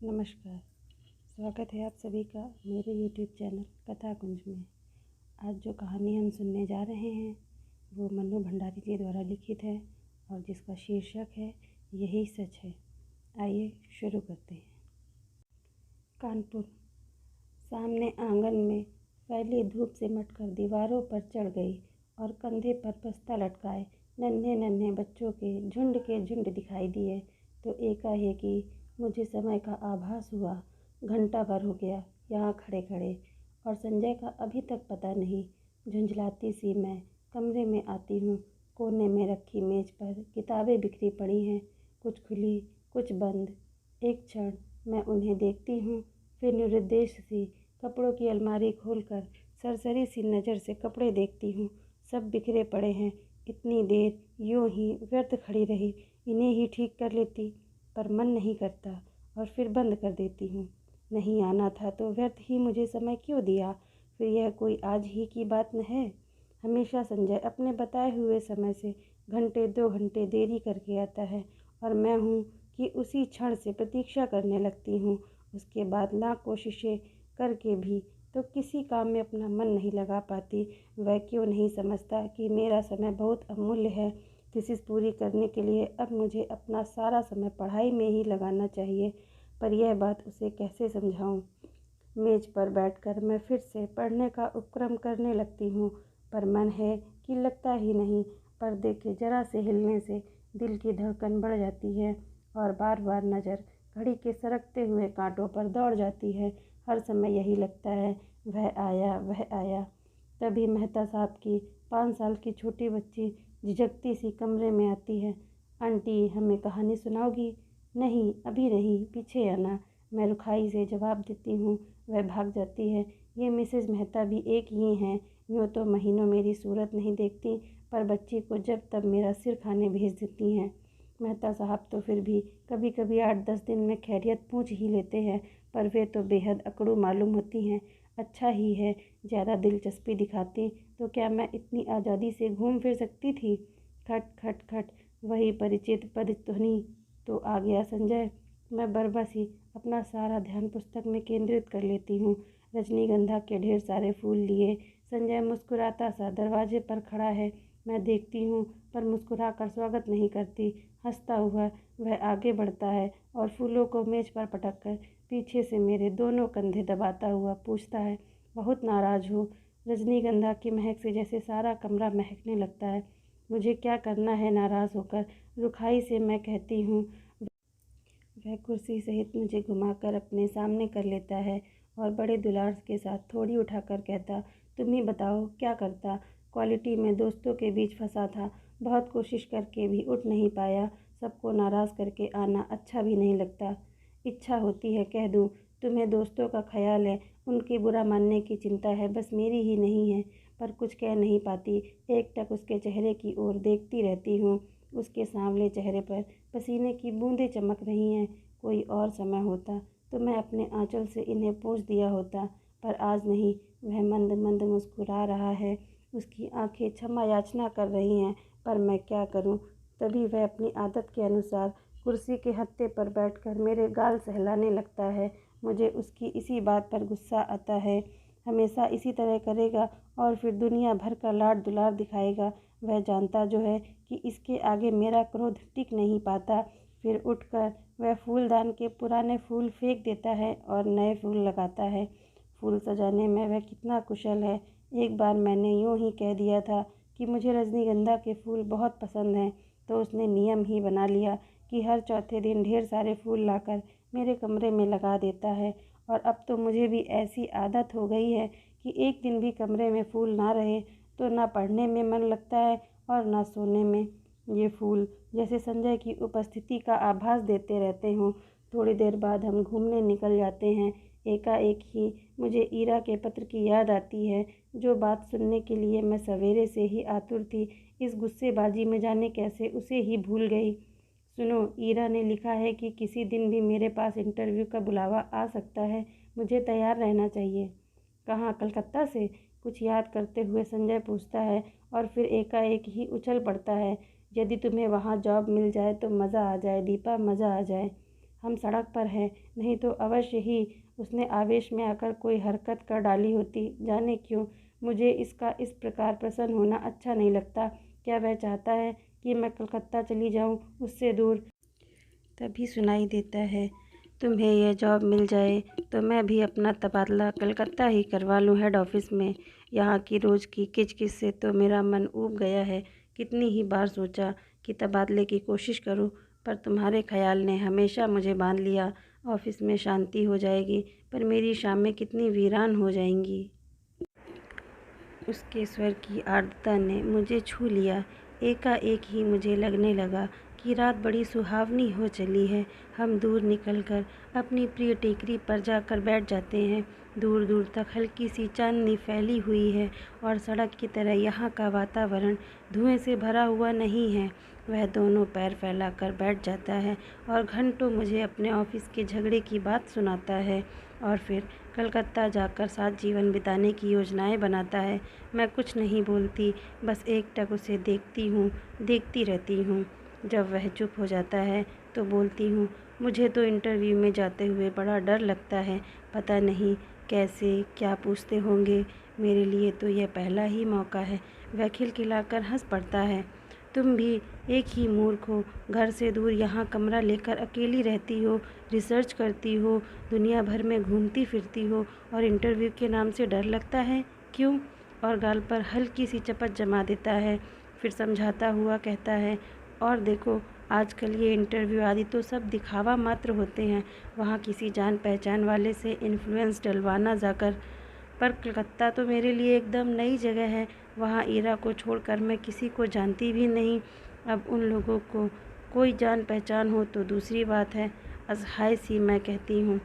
नमस्कार। स्वागत है आप सभी का मेरे YouTube चैनल कथा कुंज में। आज जो कहानी हम सुनने जा रहे हैं वो मन्नू भंडारी जी द्वारा लिखित है और जिसका शीर्षक है यही सच है। आइए शुरू करते हैं। कानपुर। सामने आंगन में फैली धूप सिमटकर दीवारों पर चढ़ गई और कंधे पर बस्ता लटकाए नन्हे नन्हे बच्चों के झुंड दिखाई दिए तो एकाएकी मुझे समय का आभास हुआ। घंटा भर हो गया यहाँ खड़े खड़े और संजय का अभी तक पता नहीं। झुंझलाती सी मैं कमरे में आती हूँ। कोने में रखी मेज पर किताबें बिखरी पड़ी हैं, कुछ खुली कुछ बंद। एक क्षण मैं उन्हें देखती हूँ, फिर निरुद्देश सी कपड़ों की अलमारी खोलकर सरसरी सी नज़र से कपड़े देखती हूँ। सब बिखरे पड़े हैं। इतनी देर यूं ही व्यर्थ खड़ी रही, इन्हें ही ठीक कर लेती, पर मन नहीं करता और फिर बंद कर देती हूँ। नहीं आना था तो व्यर्थ ही मुझे समय क्यों दिया? फिर यह कोई आज ही की बात न है। हमेशा संजय अपने बताए हुए समय से घंटे 2 घंटे देरी करके आता है और मैं हूँ कि उसी क्षण से प्रतीक्षा करने लगती हूँ। उसके बाद लाख कोशिशें करके भी तो किसी काम में अपना मन नहीं लगा पाती। वह क्यों नहीं समझता कि मेरा समय बहुत अमूल्य है। थीसिस पूरी करने के लिए अब मुझे अपना सारा समय पढ़ाई में ही लगाना चाहिए, पर यह बात उसे कैसे समझाऊं? मेज पर बैठकर मैं फिर से पढ़ने का उपक्रम करने लगती हूँ, पर मन है कि लगता ही नहीं। पर्दे के जरा से हिलने से दिल की धड़कन बढ़ जाती है और बार बार नज़र घड़ी के सरकते हुए कांटों पर दौड़ जाती है। हर समय यही लगता है, वह आया वह आया। तभी मेहता साहब की 5 साल की छोटी बच्ची झिझकती सी कमरे में आती है। आंटी, हमें कहानी सुनाओगी? नहीं, अभी नहीं, पीछे आना। मैं रुखाई से जवाब देती हूँ। वह भाग जाती है। ये मिसेज मेहता भी एक ही हैं। यूँ तो महीनों मेरी सूरत नहीं देखती, पर बच्ची को जब तब मेरा सिर खाने भेज देती हैं। मेहता साहब तो फिर भी कभी कभी 8-10 दिन में खैरियत पूछ ही लेते हैं, पर वे तो बेहद अकड़ू मालूम होती हैं। अच्छा ही है, ज़्यादा दिलचस्पी दिखाती तो क्या मैं इतनी आज़ादी से घूम फिर सकती थी? खट खट खट, वही परिचित प्रतिध्वनि। तो आ गया संजय। मैं बरबस अपना सारा ध्यान पुस्तक में केंद्रित कर लेती हूँ। रजनीगंधा के ढेर सारे फूल लिए संजय मुस्कुराता सा दरवाजे पर खड़ा है। मैं देखती हूँ पर मुस्कुरा कर स्वागत नहीं करती। हंसता हुआ वह आगे बढ़ता है और फूलों को मेज पर पटक कर पीछे से मेरे दोनों कंधे दबाता हुआ पूछता है, बहुत नाराज़ हो? रजनीगंधा की महक से जैसे सारा कमरा महकने लगता है। मुझे क्या करना है नाराज़ होकर? रुखाई से मैं कहती हूँ। वह कुर्सी सहित मुझे घुमाकर अपने सामने कर लेता है और बड़े दुलार के साथ थोड़ी उठाकर कहता, तुम ही बताओ क्या करता? क्वालिटी में दोस्तों के बीच फंसा था, बहुत कोशिश करके भी उठ नहीं पाया। सबको नाराज़ करके आना अच्छा भी नहीं लगता। इच्छा होती है कह दूँ, तुम्हें दोस्तों का ख्याल है, उनके बुरा मानने की चिंता है, बस मेरी ही नहीं है, पर कुछ कह नहीं पाती। एकटक उसके चेहरे की ओर देखती रहती हूँ। उसके सांवले चेहरे पर पसीने की बूंदें चमक रही हैं। कोई और समय होता तो मैं अपने आंचल से इन्हें पोंछ दिया होता, पर आज नहीं। वह मंद मंद मुस्कुरा रहा है। उसकी आंखें क्षमा याचना कर रही हैं, पर मैं क्या करूं? तभी वह अपनी आदत के अनुसार कुर्सी के हत्थे पर बैठकर मेरे गाल सहलाने लगता है। मुझे उसकी इसी बात पर गुस्सा आता है। हमेशा इसी तरह करेगा और फिर दुनिया भर का लाड दुलार दिखाएगा। वह जानता जो है कि इसके आगे मेरा क्रोध टिक नहीं पाता। फिर उठकर वह फूलदान के पुराने फूल फेंक देता है और नए फूल लगाता है। फूल सजाने में वह कितना कुशल है। एक बार मैंने यूं ही कह दिया था कि मुझे रजनीगंधा के फूल बहुत पसंद हैं, तो उसने नियम ही बना लिया कि हर चौथे दिन ढेर सारे फूल लाकर मेरे कमरे में लगा देता है। और अब तो मुझे भी ऐसी आदत हो गई है कि एक दिन भी कमरे में फूल ना रहे तो ना पढ़ने में मन लगता है और ना सोने में। ये फूल जैसे संजय की उपस्थिति का आभास देते रहते हों। थोड़ी देर बाद हम घूमने निकल जाते हैं। एकाएक ही मुझे ईरा के पत्र की याद आती है, जो बात सुनने के लिए मैं सवेरे से ही आतुर थी। इस गुस्सेबाजी में जाने कैसे उसे ही भूल गई। सुनो, ईरा ने लिखा है कि किसी दिन भी मेरे पास इंटरव्यू का बुलावा आ सकता है, मुझे तैयार रहना चाहिए। कहाँ? कलकत्ता से? कुछ याद करते हुए संजय पूछता है और फिर एकाएक ही उछल पड़ता है। यदि तुम्हें वहाँ जॉब मिल जाए तो मज़ा आ जाए दीपा, मज़ा आ जाए। हम सड़क पर हैं, नहीं तो अवश्य ही उसने आवेश में आकर कोई हरकत कर डाली होती। जाने क्यों मुझे इसका इस प्रकार प्रसन्न होना अच्छा नहीं लगता। क्या वह चाहता है कि मैं कलकत्ता चली जाऊं, उससे दूर? तभी सुनाई देता है, तुम्हें यह जॉब मिल जाए तो मैं भी अपना तबादला कलकत्ता ही करवा लूं, हेड ऑफिस में। यहाँ की रोज़ की किचकिच से तो मेरा मन ऊब गया है। कितनी ही बार सोचा कि तबादले की कोशिश करूं, पर तुम्हारे ख्याल ने हमेशा मुझे बांध लिया। ऑफिस में शांति हो जाएगी, पर मेरी शामें कितनी वीरान हो जाएंगी। उसके स्वर की आर्द्रता ने मुझे छू लिया। एकाएक ही मुझे लगने लगा कि रात बड़ी सुहावनी हो चली है। हम दूर निकलकर अपनी प्रिय टेकरी पर जाकर बैठ जाते हैं। दूर दूर तक हल्की सी चांदनी फैली हुई है और सड़क की तरह यहाँ का वातावरण धुएं से भरा हुआ नहीं है। वह दोनों पैर फैलाकर बैठ जाता है और घंटों मुझे अपने ऑफिस के झगड़े की बात सुनाता है और फिर कलकत्ता जाकर साथ जीवन बिताने की योजनाएं बनाता है। मैं कुछ नहीं बोलती, बस एकटक उसे देखती रहती हूँ। जब वह चुप हो जाता है तो बोलती हूँ, मुझे तो इंटरव्यू में जाते हुए बड़ा डर लगता है। पता नहीं कैसे क्या पूछते होंगे। मेरे लिए तो यह पहला ही मौका है। वह खिलखिलाकर हंस पड़ता है। तुम भी एक ही मूर्ख हो। घर से दूर यहाँ कमरा लेकर अकेली रहती हो, रिसर्च करती हो, दुनिया भर में घूमती फिरती हो, और इंटरव्यू के नाम से डर लगता है। क्यों? और गाल पर हल्की सी चपत जमा देता है। फिर समझाता हुआ कहता है, और देखो, आजकल ये इंटरव्यू आदि तो सब दिखावा मात्र होते हैं। वहाँ किसी जान पहचान वाले से इन्फ्लुएंस डलवाना जाकर। पर कलकत्ता तो मेरे लिए एकदम नई जगह है। वहाँ ईरा को छोड़कर मैं किसी को जानती भी नहीं। अब उन लोगों को कोई जान पहचान हो तो दूसरी बात है। असहाय सी मैं कहती हूँ,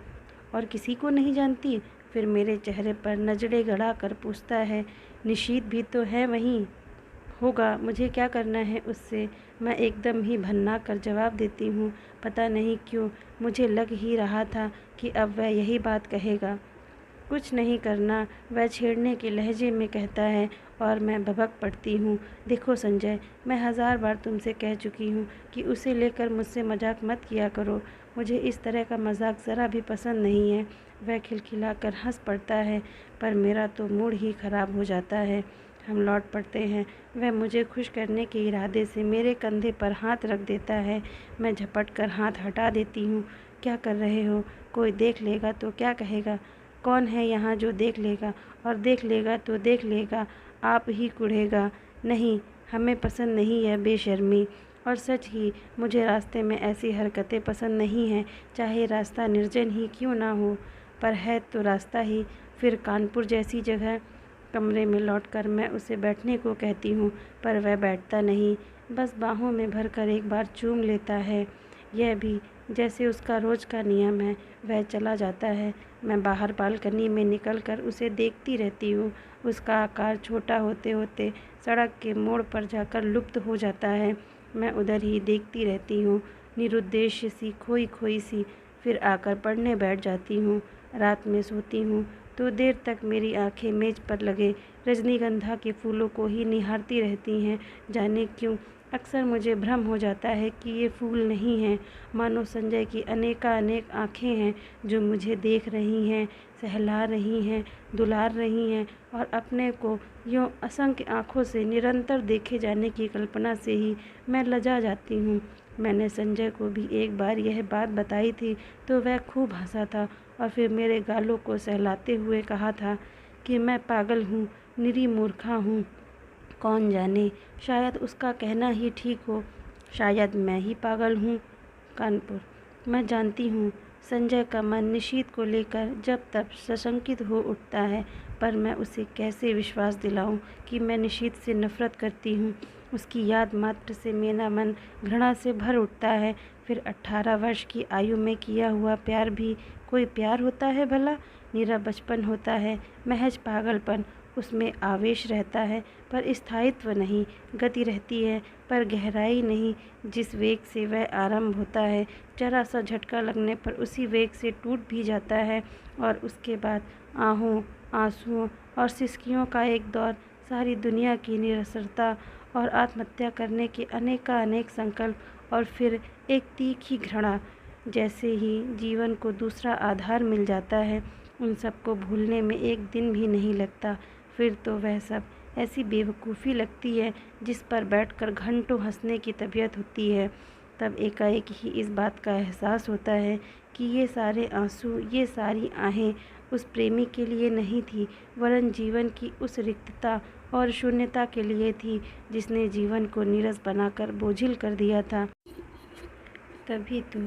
और किसी को नहीं जानती? फिर मेरे चेहरे पर नजरें गड़ा कर पूछता है, निशीत भी तो है वहीं? होगा, मुझे क्या करना है उससे? मैं एकदम ही भन्ना कर जवाब देती हूँ। पता नहीं क्यों मुझे लग ही रहा था कि अब वह यही बात कहेगा। कुछ नहीं करना, वह छेड़ने के लहजे में कहता है, और मैं भभक पड़ती हूँ। देखो संजय, मैं 1000 बार तुमसे कह चुकी हूँ कि उसे लेकर मुझसे मजाक मत किया करो। मुझे इस तरह का मजाक ज़रा भी पसंद नहीं है। वह खिलखिलाकर हंस पड़ता है, पर मेरा तो मूड ही खराब हो जाता है। हम लौट पड़ते हैं। वह मुझे खुश करने के इरादे से मेरे कंधे पर हाथ रख देता है। मैं झपट कर हाथ हटा देती हूँ। क्या कर रहे हो? कोई देख लेगा तो क्या कहेगा? कौन है यहाँ जो देख लेगा? और देख लेगा तो देख लेगा, आप ही कुढ़ेगा। नहीं, हमें पसंद नहीं है बेशर्मी। और सच ही मुझे रास्ते में ऐसी हरकतें पसंद नहीं हैं, चाहे रास्ता निर्जन ही क्यों ना हो। पर है तो रास्ता ही। फिर कानपुर जैसी जगह। कमरे में लौटकर मैं उसे बैठने को कहती हूँ, पर वह बैठता नहीं, बस बाहों में भरकर एक बार चूम लेता है। यह भी जैसे उसका रोज़ का नियम है। वह चला जाता है। मैं बाहर बालकनी में निकलकर उसे देखती रहती हूँ। उसका आकार छोटा होते होते सड़क के मोड़ पर जाकर लुप्त हो जाता है। मैं उधर ही देखती रहती हूँ, निरुद्देश्य सी, खोई खोई सी। फिर आकर पढ़ने बैठ जाती हूँ। रात में सोती हूँ तो देर तक मेरी आंखें मेज पर लगे रजनीगंधा के फूलों को ही निहारती रहती हैं। जाने क्यों अक्सर मुझे भ्रम हो जाता है कि ये फूल नहीं हैं, मानो संजय की अनेकानेक आँखें हैं जो मुझे देख रही हैं, सहला रही हैं, दुलार रही हैं, और अपने को यूँ असंख्य आँखों से निरंतर देखे जाने की कल्पना से ही मैं लजा जाती हूँ। मैंने संजय को भी एक बार यह बात बताई थी तो वह खूब हंसा था, और फिर मेरे गालों को सहलाते हुए कहा था कि मैं पागल हूँ, निरी मूर्खा हूँ। कौन जाने, शायद उसका कहना ही ठीक हो, शायद मैं ही पागल हूँ। कानपुर। मैं जानती हूँ संजय का मन निशीत को लेकर जब तब सशंकित हो उठता है, पर मैं उसे कैसे विश्वास दिलाऊं कि मैं निशीत से नफरत करती हूँ। उसकी याद मात्र से मेरा मन घृणा से भर उठता है। फिर 18 वर्ष की आयु में किया हुआ प्यार भी कोई प्यार होता है भला? निरा बचपन होता है, महज पागलपन। उसमें आवेश रहता है पर स्थायित्व नहीं, गति रहती है पर गहराई नहीं। जिस वेग से वह आरंभ होता है, जरा सा झटका लगने पर उसी वेग से टूट भी जाता है, और उसके बाद आहों, आंसुओं और सिसकियों का एक दौर, सारी दुनिया की निरसरता और आत्महत्या करने के अनेकानेक संकल्प, और फिर एक तीखी घृणा। जैसे ही जीवन को दूसरा आधार मिल जाता है, उन सबको भूलने में एक दिन भी नहीं लगता। फिर तो वह सब ऐसी बेवकूफ़ी लगती है जिस पर बैठकर घंटों हंसने की तबीयत होती है। तब एकाएक ही इस बात का एहसास होता है कि ये सारे आंसू, ये सारी आहें उस प्रेमी के लिए नहीं थी, वरन जीवन की उस रिक्तता और शून्यता के लिए थी जिसने जीवन को नीरस बनाकर बोझिल कर दिया था। तभी तो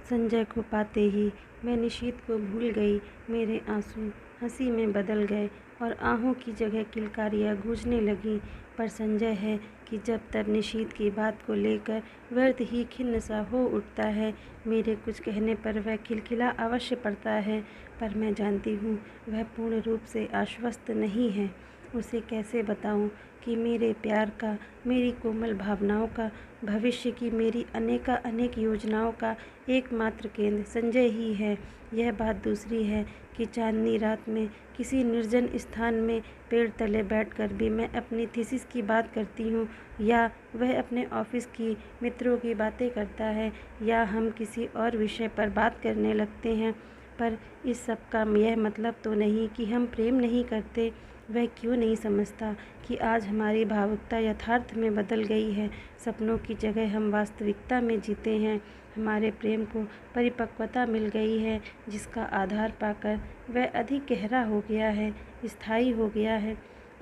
संजय को पाते ही मैं निशीथ को भूल गई। मेरे आंसू हंसी में बदल गए और आहों की जगह किलकारियाँ गूंजने लगीं। पर संजय है कि जब तब निशीथ की बात को लेकर व्यर्थ ही खिन्न सा हो उठता है। मेरे कुछ कहने पर वह खिलखिला अवश्य पड़ता है, पर मैं जानती हूँ वह पूर्ण रूप से आश्वस्त नहीं है। उसे कैसे बताऊँ कि मेरे प्यार का, मेरी कोमल भावनाओं का, भविष्य की मेरी अनेक योजनाओं का एकमात्र केंद्र संजय ही है। यह बात दूसरी है कि चांदनी रात में किसी निर्जन स्थान में पेड़ तले बैठकर भी मैं अपनी थीसिस की बात करती हूँ, या वह अपने ऑफिस की मित्रों की बातें करता है, या हम किसी और विषय पर बात करने लगते हैं। पर इस सब का यह मतलब तो नहीं कि हम प्रेम नहीं करते। वह क्यों नहीं समझता कि आज हमारी भावुकता यथार्थ में बदल गई है। सपनों की जगह हम वास्तविकता में जीते हैं। हमारे प्रेम को परिपक्वता मिल गई है, जिसका आधार पाकर वह अधिक गहरा हो गया है, स्थायी हो गया है।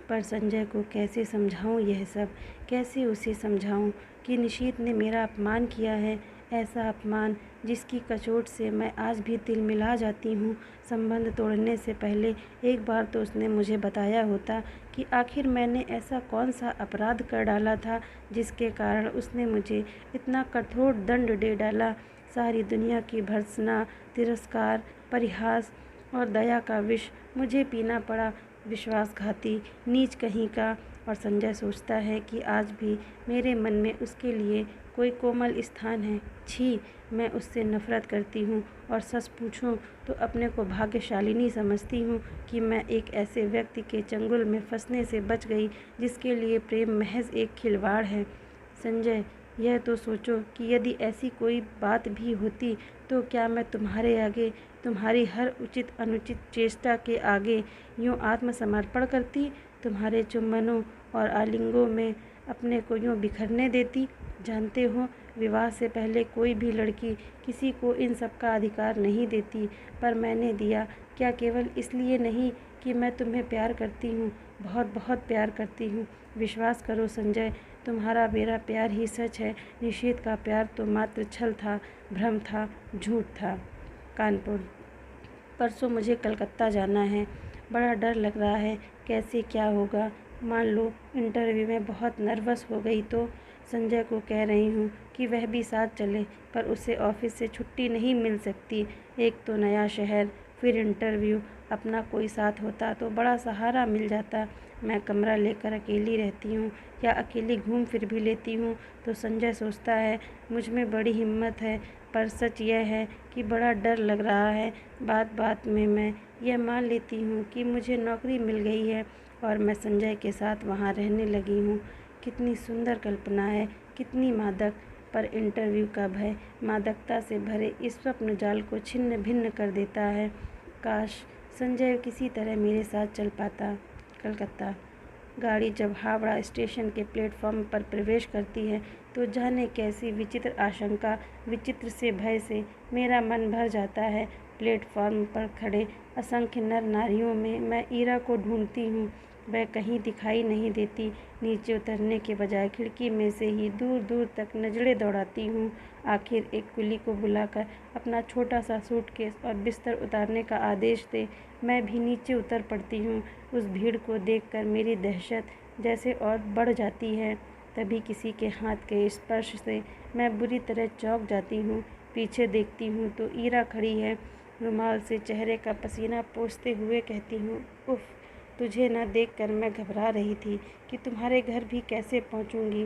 पर संजय को कैसे समझाऊं यह सब? कैसे उसे समझाऊं कि निशीथ ने मेरा अपमान किया है, ऐसा अपमान जिसकी कचोट से मैं आज भी तिलमिला जाती हूँ। संबंध तोड़ने से पहले एक बार तो उसने मुझे बताया होता कि आखिर मैंने ऐसा कौन सा अपराध कर डाला था जिसके कारण उसने मुझे इतना कठोर दंड दे डाला। सारी दुनिया की भर्त्सना, तिरस्कार, परिहास और दया का विष मुझे पीना पड़ा। विश्वासघाती नीच कहीं का। और संजय सोचता है कि आज भी मेरे मन में उसके लिए कोई कोमल स्थान है। छी, मैं उससे नफरत करती हूँ और सच पूछूँ तो अपने को भाग्यशालिनी समझती हूँ कि मैं एक ऐसे व्यक्ति के चंगुल में फंसने से बच गई जिसके लिए प्रेम महज एक खिलवाड़ है। संजय, यह तो सोचो कि यदि ऐसी कोई बात भी होती तो क्या मैं तुम्हारे आगे, तुम्हारी हर उचित अनुचित चेष्टा के आगे यूँ आत्मसमर्पण करती, तुम्हारे चुम्बनों और आलिंगों में अपने को यूँ बिखरने देती? जानते हो, विवाह से पहले कोई भी लड़की किसी को इन सब का अधिकार नहीं देती, पर मैंने दिया। क्या केवल इसलिए नहीं कि मैं तुम्हें प्यार करती हूँ, बहुत बहुत प्यार करती हूँ। विश्वास करो संजय, तुम्हारा मेरा प्यार ही सच है। निशीथ का प्यार तो मात्र छल था, भ्रम था, झूठ था। कानपुर। परसों मुझे कलकत्ता जाना है। बड़ा डर लग रहा है, कैसे क्या होगा। मान लो इंटरव्यू में बहुत नर्वस हो गई तो? संजय को कह रही हूँ कि वह भी साथ चले, पर उसे ऑफिस से छुट्टी नहीं मिल सकती। एक तो नया शहर, फिर इंटरव्यू। अपना कोई साथ होता तो बड़ा सहारा मिल जाता। मैं कमरा लेकर अकेली रहती हूँ, या अकेली घूम फिर भी लेती हूँ तो संजय सोचता है मुझ में बड़ी हिम्मत है, पर सच यह है कि बड़ा डर लग रहा है। बात बात में मैं यह मान लेती हूँ कि मुझे नौकरी मिल गई है और मैं संजय के साथ वहाँ रहने लगी हूँ। कितनी सुंदर कल्पना है, कितनी मादक। पर इंटरव्यू का भय मादकता से भरे इस स्वप्न जाल को छिन्न भिन्न कर देता है। काश संजय किसी तरह मेरे साथ चल पाता। कलकत्ता। गाड़ी जब हावड़ा स्टेशन के प्लेटफॉर्म पर प्रवेश करती है तो जाने कैसी विचित्र आशंका, विचित्र से भय से मेरा मन भर जाता है। प्लेटफॉर्म पर खड़े असंख्य नर नारियों में मैं ईरा को ढूंढती हूँ, वह कहीं दिखाई नहीं देती। नीचे उतरने के बजाय खिड़की में से ही दूर दूर तक नजरें दौड़ाती हूँ। आखिर एक कुली को बुलाकर अपना छोटा सा सूटकेस और बिस्तर उतारने का आदेश दे मैं भी नीचे उतर पड़ती हूँ। उस भीड़ को देखकर मेरी दहशत जैसे और बढ़ जाती है। तभी किसी के हाथ के स्पर्श से मैं बुरी तरह चौंक जाती हूँ। पीछे देखती हूँ तो ईरा खड़ी है। रुमाल से चेहरे का पसीना पोंछते हुए कहती हूँ, उफ़, तुझे न देखकर मैं घबरा रही थी कि तुम्हारे घर भी कैसे पहुँचूँगी।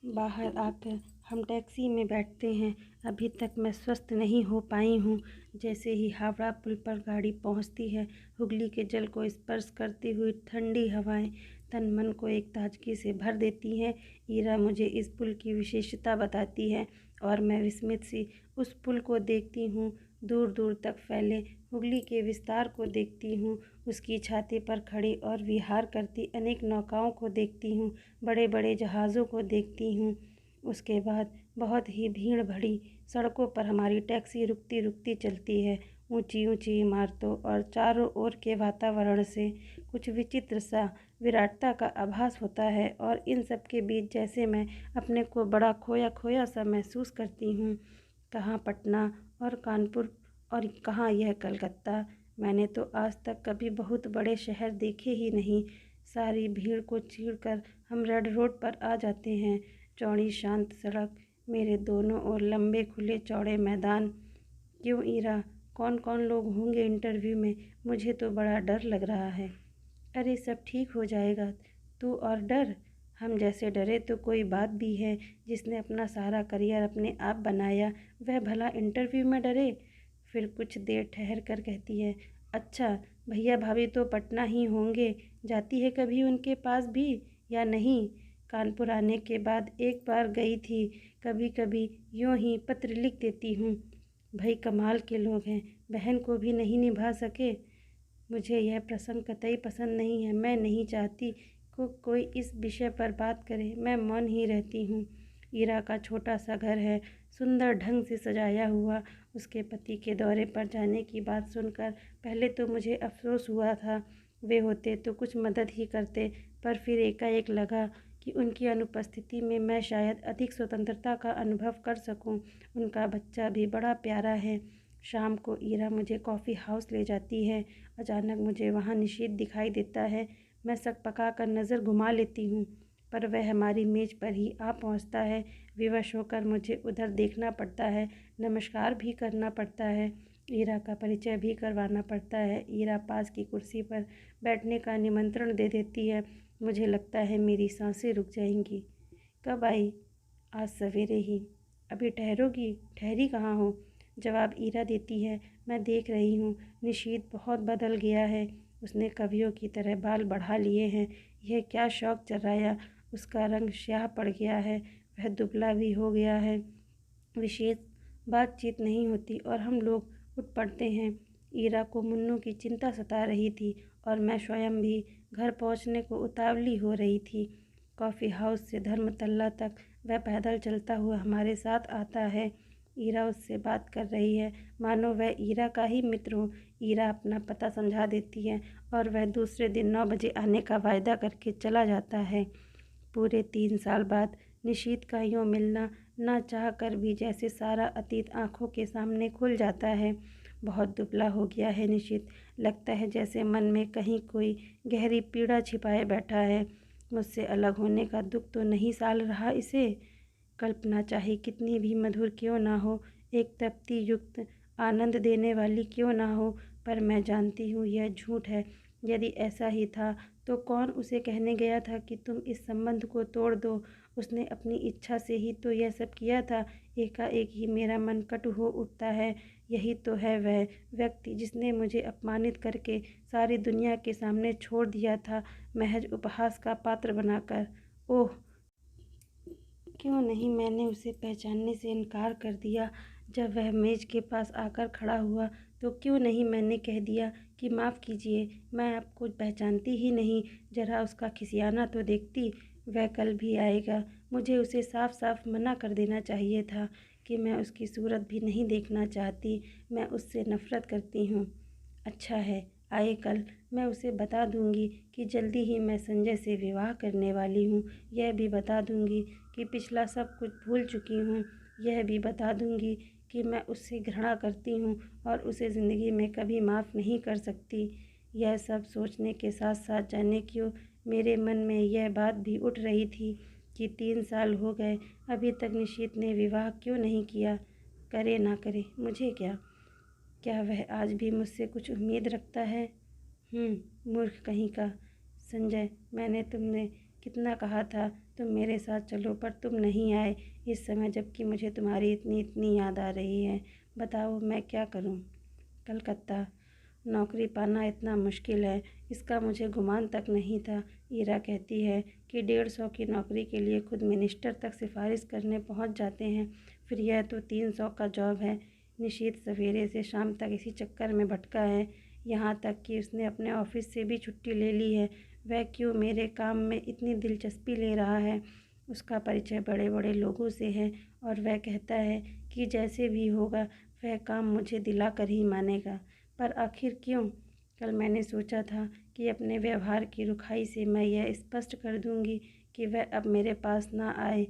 बाहर आकर हम टैक्सी में बैठते हैं। अभी तक मैं स्वस्थ नहीं हो पाई हूँ। जैसे ही हावड़ा पुल पर गाड़ी पहुँचती है, हुगली के जल को स्पर्श करती हुई ठंडी हवाएं तन मन को एक ताजगी से भर देती हैं। ईरा मुझे इस पुल की विशेषता बताती है और मैं विस्मित सी उस पुल को देखती हूँ, दूर दूर तक फैले हुगली के विस्तार को देखती हूँ, उसकी छाती पर खड़ी और विहार करती अनेक नौकाओं को देखती हूँ, बड़े बड़े जहाज़ों को देखती हूँ। उसके बाद बहुत ही भीड़ भरी सड़कों पर हमारी टैक्सी रुकती रुकती चलती है। ऊंची ऊंची इमारतों और चारों ओर के वातावरण से कुछ विचित्र सा विराटता का आभास होता है और इन सब के बीच जैसे मैं अपने को बड़ा खोया खोया सा महसूस करती हूँ। कहाँ पटना और कानपुर और कहाँ यह कलकत्ता। मैंने तो आज तक कभी बहुत बड़े शहर देखे ही नहीं। सारी भीड़ को चीरकर हम रेड रोड पर आ जाते हैं। चौड़ी शांत सड़क, मेरे दोनों ओर लंबे खुले चौड़े मैदान। क्यों ईरा, कौन कौन लोग होंगे इंटरव्यू में? मुझे तो बड़ा डर लग रहा है। अरे सब ठीक हो जाएगा, तू और डर। हम जैसे डरे तो कोई बात भी है? जिसने अपना सारा करियर अपने आप बनाया वह भला इंटरव्यू में डरे? फिर कुछ देर ठहर कर कहती है, अच्छा भैया भाभी तो पटना ही होंगे, जाती है कभी उनके पास भी या नहीं? कानपुर आने के बाद एक बार गई थी, कभी कभी यूँ ही पत्र लिख देती हूँ। भाई कमाल के लोग हैं, बहन को भी नहीं निभा सके। मुझे यह प्रसंग कतई पसंद नहीं है। मैं नहीं चाहती को कोई इस विषय पर बात करे। मैं मौन ही रहती हूँ। ईरा का छोटा सा घर है, सुंदर ढंग से सजाया हुआ। उसके पति के दौरे पर जाने की बात सुनकर पहले तो मुझे अफसोस हुआ था, वे होते तो कुछ मदद ही करते, पर फिर एकाएक लगा कि उनकी अनुपस्थिति में मैं शायद अधिक स्वतंत्रता का अनुभव कर सकूं। उनका बच्चा भी बड़ा प्यारा है। शाम को ईरा मुझे कॉफ़ी हाउस ले जाती है। अचानक मुझे वहाँ निशीथ दिखाई देता है। मैं सक पका कर नज़र घुमा लेती हूँ, पर वह हमारी मेज़ पर ही आ पहुँचता है। विवश होकर मुझे उधर देखना पड़ता है, नमस्कार भी करना पड़ता है, ईरा का परिचय भी करवाना पड़ता है। ईरा पास की कुर्सी पर बैठने का निमंत्रण दे देती है। मुझे लगता है मेरी सांसें रुक जाएंगी। कब आई? आज सवेरे ही। अभी ठहरोगी? ठहरी कहाँ हो? जवाब ईरा देती है, मैं देख रही हूँ, निशीथ बहुत बदल गया है। उसने कवियों की तरह बाल बढ़ा लिए हैं। यह क्या शौक चलाया, उसका रंग स्याह पड़ गया है, वह दुबला भी हो गया है। विशेष बातचीत नहीं होती और हम लोग उठ पड़ते हैं। ईरा को मुन्नू की चिंता सता रही थी और मैं स्वयं भी घर पहुंचने को उतावली हो रही थी। कॉफ़ी हाउस से धर्मतल्ला तक वह पैदल चलता हुआ हमारे साथ आता है। ईरा उससे बात कर रही है, मानो वह ईरा का ही मित्र हो। ईरा अपना पता समझा देती है और वह दूसरे दिन 9 बजे आने का वायदा करके चला जाता है। पूरे 3 साल बाद निशीथ का यूँ मिलना ना चाह कर भी जैसे सारा अतीत आंखों के सामने खुल जाता है। बहुत दुबला हो गया है निशीथ, लगता है जैसे मन में कहीं कोई गहरी पीड़ा छिपाए बैठा है। मुझसे अलग होने का दुख तो नहीं साल रहा इसे। कल्पना चाहे कितनी भी मधुर क्यों ना हो, एक तृप्ति युक्त आनंद देने वाली क्यों ना हो, पर मैं जानती हूँ यह झूठ है। यदि ऐसा ही था तो कौन उसे कहने गया था कि तुम इस संबंध को तोड़ दो? उसने अपनी इच्छा से ही तो यह सब किया था। एकाएक ही मेरा मन कटु हो उठता है। यही तो है वह व्यक्ति जिसने मुझे अपमानित करके सारी दुनिया के सामने छोड़ दिया था, महज उपहास का पात्र बनाकर। ओह, क्यों नहीं मैंने उसे पहचानने से इनकार कर दिया? जब वह मेज़ के पास आकर खड़ा हुआ तो क्यों नहीं मैंने कह दिया कि माफ़ कीजिए, मैं आपको पहचानती ही नहीं, ज़रा उसका खिसियाना तो देखती। वह कल भी आएगा। मुझे उसे साफ साफ मना कर देना चाहिए था कि मैं उसकी सूरत भी नहीं देखना चाहती, मैं उससे नफ़रत करती हूँ। अच्छा है, आए कल। मैं उसे बता दूंगी कि जल्दी ही मैं संजय से विवाह करने वाली हूँ। यह भी बता दूंगी कि पिछला सब कुछ भूल चुकी हूँ। यह भी बता दूंगी कि मैं उससे घृणा करती हूँ और उसे ज़िंदगी में कभी माफ़ नहीं कर सकती। यह सब सोचने के साथ साथ जाने क्यों मेरे मन में यह बात भी उठ रही थी कि 3 साल हो गए, अभी तक निशीथ ने विवाह क्यों नहीं किया? करे ना करे मुझे क्या? क्या वह आज भी मुझसे कुछ उम्मीद रखता है? मूर्ख कहीं का। संजय, मैंने तुमने कितना कहा था तुम मेरे साथ चलो, पर तुम नहीं आए इस समय, जबकि मुझे तुम्हारी इतनी इतनी याद आ रही है। बताओ मैं क्या करूं? कलकत्ता। नौकरी पाना इतना मुश्किल है, इसका मुझे गुमान तक नहीं था। ईरा कहती है कि 150 की नौकरी के लिए खुद मिनिस्टर तक सिफारिश करने पहुंच जाते हैं, फिर यह तो 300 का जॉब है। निशीत सवेरे से शाम तक इसी चक्कर में भटका है, यहाँ तक कि उसने अपने ऑफिस से भी छुट्टी ले ली है। वह क्यों मेरे काम में इतनी दिलचस्पी ले रहा है? उसका परिचय बड़े बड़े लोगों से है और वह कहता है कि जैसे भी होगा वह काम मुझे दिला कर ही मानेगा। पर आखिर क्यों? कल मैंने सोचा था कि अपने व्यवहार की रुखाई से मैं यह स्पष्ट कर दूंगी कि वह अब मेरे पास ना आए।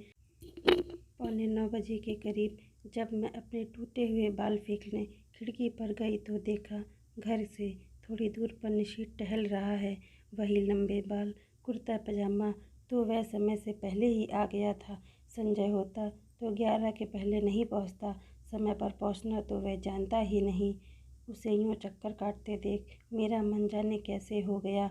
8:45 के करीब जब मैं अपने टूटे हुए बाल फेंकने खिड़की पर गई तो देखा घर से थोड़ी दूर पर निशीत टहल रहा है। वही लंबे बाल, कुर्ता पजामा। तो वह समय से पहले ही आ गया था। संजय होता तो 11 के पहले नहीं पहुंचता। समय पर पहुंचना तो वह जानता ही नहीं। उसे यूं चक्कर काटते देख मेरा मन जाने कैसे हो गया।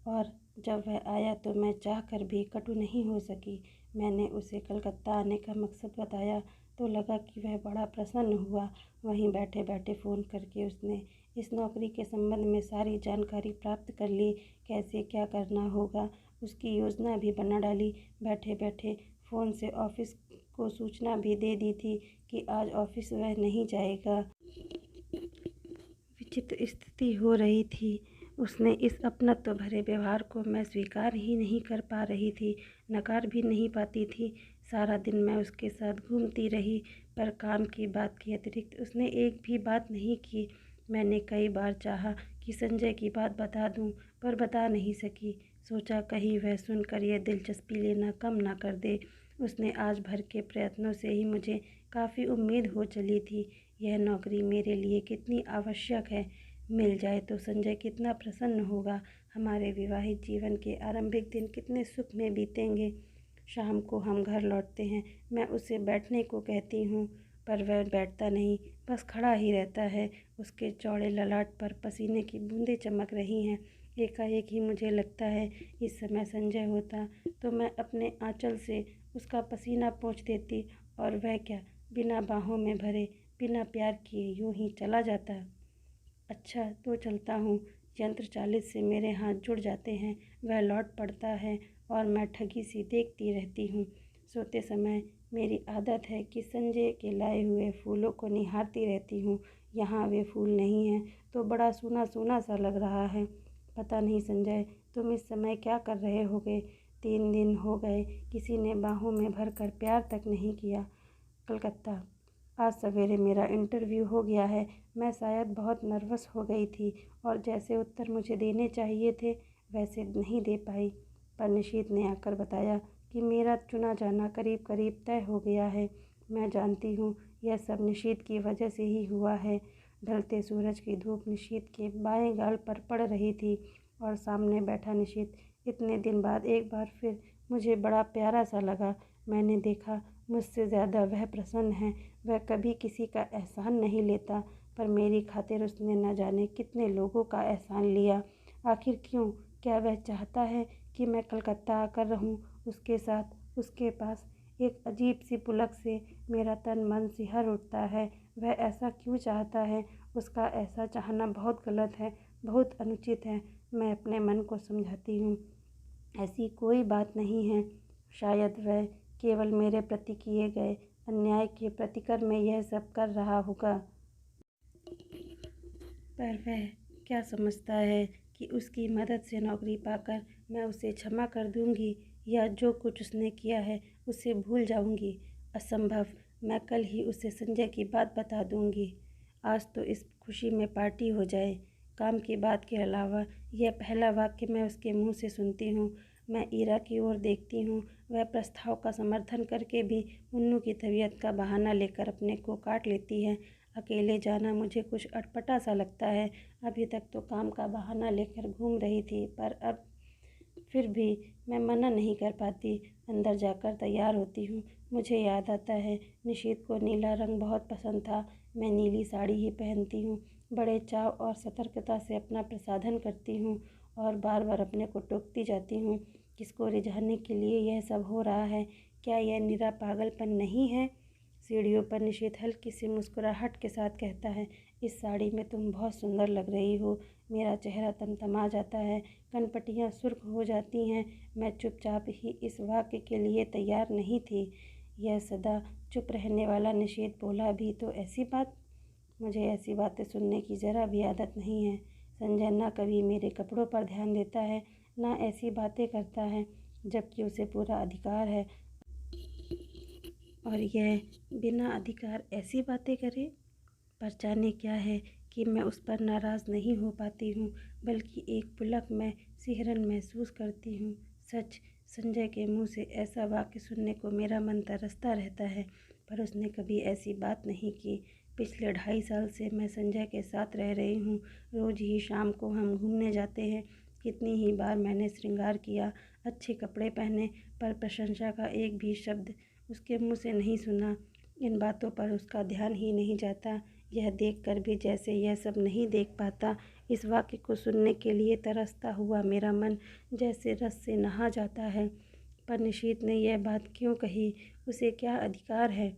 और जब वह आया तो मैं चाह कर भी कटु नहीं हो सकी। मैंने उसे कलकत्ता आने का मकसद बताया तो लगा कि वह बड़ा प्रसन्न हुआ। वहीं बैठे बैठे फ़ोन करके उसने इस नौकरी के संबंध में सारी जानकारी प्राप्त कर ली। कैसे क्या करना होगा उसकी योजना भी बना डाली। बैठे बैठे फ़ोन से ऑफिस को सूचना भी दे दी थी कि आज ऑफिस वह नहीं जाएगा। विचित्र स्थिति हो रही थी। उसने इस अपनत्व भरे व्यवहार को मैं स्वीकार ही नहीं कर पा रही थी, नकार भी नहीं पाती थी। सारा दिन मैं उसके साथ घूमती रही, पर काम की बात के अतिरिक्त उसने एक भी बात नहीं की। मैंने कई बार चाहा कि संजय की बात बता दूं, पर बता नहीं सकी। सोचा कहीं वह सुनकर यह दिलचस्पी लेना कम ना कर दे। उसने आज भर के प्रयत्नों से ही मुझे काफ़ी उम्मीद हो चली थी। यह नौकरी मेरे लिए कितनी आवश्यक है। मिल जाए तो संजय कितना प्रसन्न होगा। हमारे विवाहित जीवन के आरंभिक दिन कितने सुख में बीतेंगे। शाम को हम घर लौटते हैं। मैं उसे बैठने को कहती हूँ, पर वह बैठता नहीं, बस खड़ा ही रहता है। उसके चौड़े ललाट पर पसीने की बूंदें चमक रही हैं। एकाएक ही मुझे लगता है इस समय संजय होता तो मैं अपने आंचल से उसका पसीना पोंछ देती और वह क्या बिना बाहों में भरे, बिना प्यार किए यूं ही चला जाता। अच्छा तो चलता हूँ। यंत्र चालित से मेरे हाथ जुड़ जाते हैं। वह लौट पड़ता है और मैं ठगी सी देखती रहती हूँ। सोते समय मेरी आदत है कि संजय के लाए हुए फूलों को निहारती रहती हूँ। यहाँ वे फूल नहीं हैं तो बड़ा सूना सूना सा लग रहा है। पता नहीं संजय तुम इस समय क्या कर रहे होगे। 3 दिन हो गए किसी ने बाहों में भर कर प्यार तक नहीं किया। कलकत्ता। आज सवेरे मेरा इंटरव्यू हो गया है। मैं शायद बहुत नर्वस हो गई थी और जैसे उत्तर मुझे देने चाहिए थे वैसे नहीं दे पाई। पर निशीत ने आकर बताया कि मेरा चुना जाना करीब करीब तय हो गया है। मैं जानती हूँ यह सब निशीत की वजह से ही हुआ है। ढलते सूरज की धूप निशीत के बाएं गाल पर पड़ रही थी और सामने बैठा निशीत इतने दिन बाद एक बार फिर मुझे बड़ा प्यारा सा लगा। मैंने देखा मुझसे ज़्यादा वह प्रसन्न है। वह कभी किसी का एहसान नहीं लेता, पर मेरी खातिर उसने न जाने कितने लोगों का एहसान लिया। आखिर क्यों? क्या वह चाहता है कि मैं कलकत्ता आकर रहूं उसके साथ? उसके पास एक अजीब सी पुलक से मेरा तन मन सिहर उठता है। वह ऐसा क्यों चाहता है? उसका ऐसा चाहना बहुत गलत है, बहुत अनुचित है। मैं अपने मन को समझाती हूँ ऐसी कोई बात नहीं है। शायद वह केवल मेरे प्रति किए गए अन्याय के प्रतिकर में यह सब कर रहा होगा। पर वह क्या समझता है कि उसकी मदद से नौकरी पाकर मैं उसे क्षमा कर दूंगी या जो कुछ उसने किया है उसे भूल जाऊंगी? असंभव। मैं कल ही उसे संजय की बात बता दूंगी। आज तो इस खुशी में पार्टी हो जाए। काम की बात के अलावा यह पहला वाक्य मैं उसके मुंह से सुनती हूँ। मैं ईरा की ओर देखती हूँ। वह प्रस्ताव का समर्थन करके भी मुन्नू की तबीयत का बहाना लेकर अपने को काट लेती है। अकेले जाना मुझे कुछ अटपटा सा लगता है। अभी तक तो काम का बहाना लेकर घूम रही थी, पर अब फिर भी मैं मना नहीं कर पाती। अंदर जाकर तैयार होती हूँ। मुझे याद आता है निशीत को नीला रंग बहुत पसंद था। मैं नीली साड़ी ही पहनती हूँ। बड़े चाव और सतर्कता से अपना प्रसाधन करती हूँ और बार बार अपने को टोकती जाती हूँ। किसको रिझाने के लिए यह सब हो रहा है? क्या यह निरा पागलपन नहीं है? सीढ़ियों पर निशीत हल्की सी मुस्कुराहट के साथ कहता है, इस साड़ी में तुम बहुत सुंदर लग रही हो। मेरा चेहरा तमतमा जाता है, कनपटियाँ सुर्ख हो जाती हैं। मैं चुपचाप ही इस वाक्य के लिए तैयार नहीं थी। यह सदा चुप रहने वाला निषेध बोला भी तो ऐसी बात। मुझे ऐसी बातें सुनने की ज़रा भी आदत नहीं है। संजय ना कभी मेरे कपड़ों पर ध्यान देता है, ना ऐसी बातें करता है, जबकि उसे पूरा अधिकार है। और यह बिना अधिकार ऐसी बातें करे। पर जाने क्या है कि मैं उस पर नाराज़ नहीं हो पाती हूँ, बल्कि एक पुलक में सिहरन महसूस करती हूँ। सच, संजय के मुंह से ऐसा वाक्य सुनने को मेरा मन तरसता रहता है, पर उसने कभी ऐसी बात नहीं की। पिछले 2.5 साल से मैं संजय के साथ रह रही हूँ। रोज़ ही शाम को हम घूमने जाते हैं। कितनी ही बार मैंने श्रृंगार किया, अच्छे कपड़े पहने, पर प्रशंसा का एक भी शब्द उसके मुँह से नहीं सुना। इन बातों पर उसका ध्यान ही नहीं जाता। यह देखकर भी जैसे यह सब नहीं देख पाता। इस वाक्य को सुनने के लिए तरसता हुआ मेरा मन जैसे रस से नहा जाता है। पर निशीत ने यह बात क्यों कही? उसे क्या अधिकार है?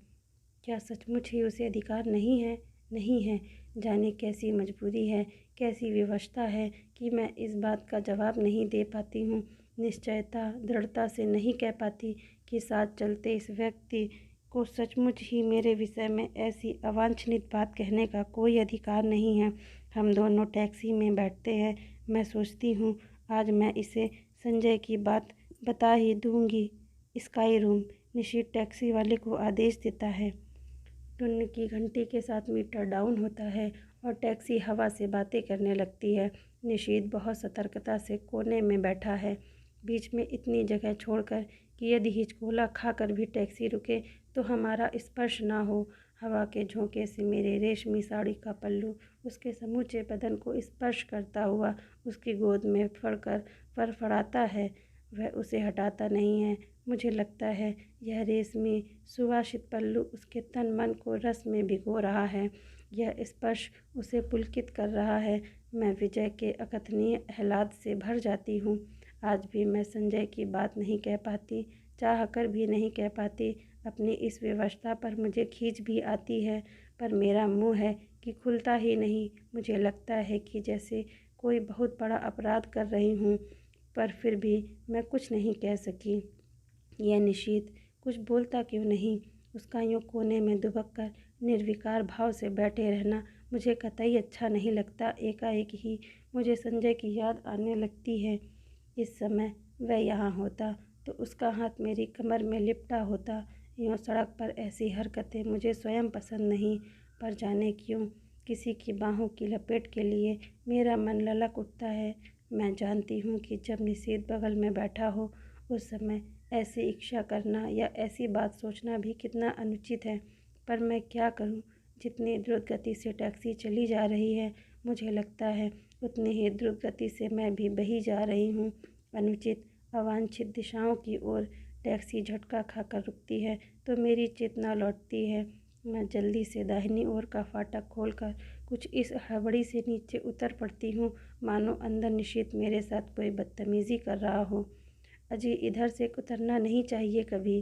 क्या सचमुच ही उसे अधिकार नहीं है? नहीं है। जाने कैसी मजबूरी है, कैसी विवशता है कि मैं इस बात का जवाब नहीं दे पाती हूँ। निश्चयता, दृढ़ता से नहीं कह पाती कि साथ चलते इस व्यक्ति को सचमुच ही मेरे विषय में ऐसी अवांछनीय बात कहने का कोई अधिकार नहीं है। हम दोनों टैक्सी में बैठते हैं। मैं सोचती हूँ आज मैं इसे संजय की बात बता ही दूँगी। Sky room. निशित टैक्सी वाले को आदेश देता है। टुन की घंटी के साथ मीटर डाउन होता है और टैक्सी हवा से बातें करने लगती है। निशीत बहुत सतर्कता से कोने में बैठा है, बीच में इतनी जगह छोड़कर कि यदि हिचकोला खाकर भी टैक्सी रुके तो हमारा स्पर्श ना हो। हवा के झोंके से मेरे रेशमी साड़ी का पल्लू उसके समूचे बदन को स्पर्श करता हुआ उसकी गोद में पड़कर फड़फड़ाता है। वह उसे हटाता नहीं है। मुझे लगता है यह रेशमी सुवासित पल्लू उसके तन मन को रस में भिगो रहा है। यह स्पर्श उसे पुलकित कर रहा है। मैं विजय के अकथनीय आह्लाद से भर जाती हूँ। आज भी मैं संजय की बात नहीं कह पाती, चाह कर भी नहीं कह पाती। अपनी इस विवशता पर मुझे खींच भी आती है, पर मेरा मुंह है कि खुलता ही नहीं। मुझे लगता है कि जैसे कोई बहुत बड़ा अपराध कर रही हूँ, पर फिर भी मैं कुछ नहीं कह सकी। यह निशीत कुछ बोलता क्यों नहीं? उसका यूँ कोने में दुबक कर निर्विकार भाव से बैठे रहना मुझे कतई अच्छा नहीं लगता। एकाएक ही मुझे संजय की याद आने लगती है। इस समय वह यहाँ होता तो उसका हाथ मेरी कमर में लिपटा होता। यूँ सड़क पर ऐसी हरकतें मुझे स्वयं पसंद नहीं, पर जाने क्यों किसी की बाहों की लपेट के लिए मेरा मन ललक उठता है। मैं जानती हूँ कि जब निशीत बगल में बैठा हो उस समय ऐसी इच्छा करना या ऐसी बात सोचना भी कितना अनुचित है, पर मैं क्या करूं? जितनी द्रुत गति से टैक्सी चली जा रही है, मुझे लगता है उतनी ही द्रुत गति से मैं भी बही जा रही हूं, अनुचित अवांछित दिशाओं की ओर। टैक्सी झटका खाकर रुकती है तो मेरी चेतना लौटती है। मैं जल्दी से दाहिनी ओर का फाटक खोलकर कुछ इस हड़बड़ी से नीचे उतर पड़ती हूँ, मानो अंदर निशित मेरे साथ कोई बदतमीज़ी कर रहा हो। अजी, इधर से उतरना नहीं चाहिए कभी,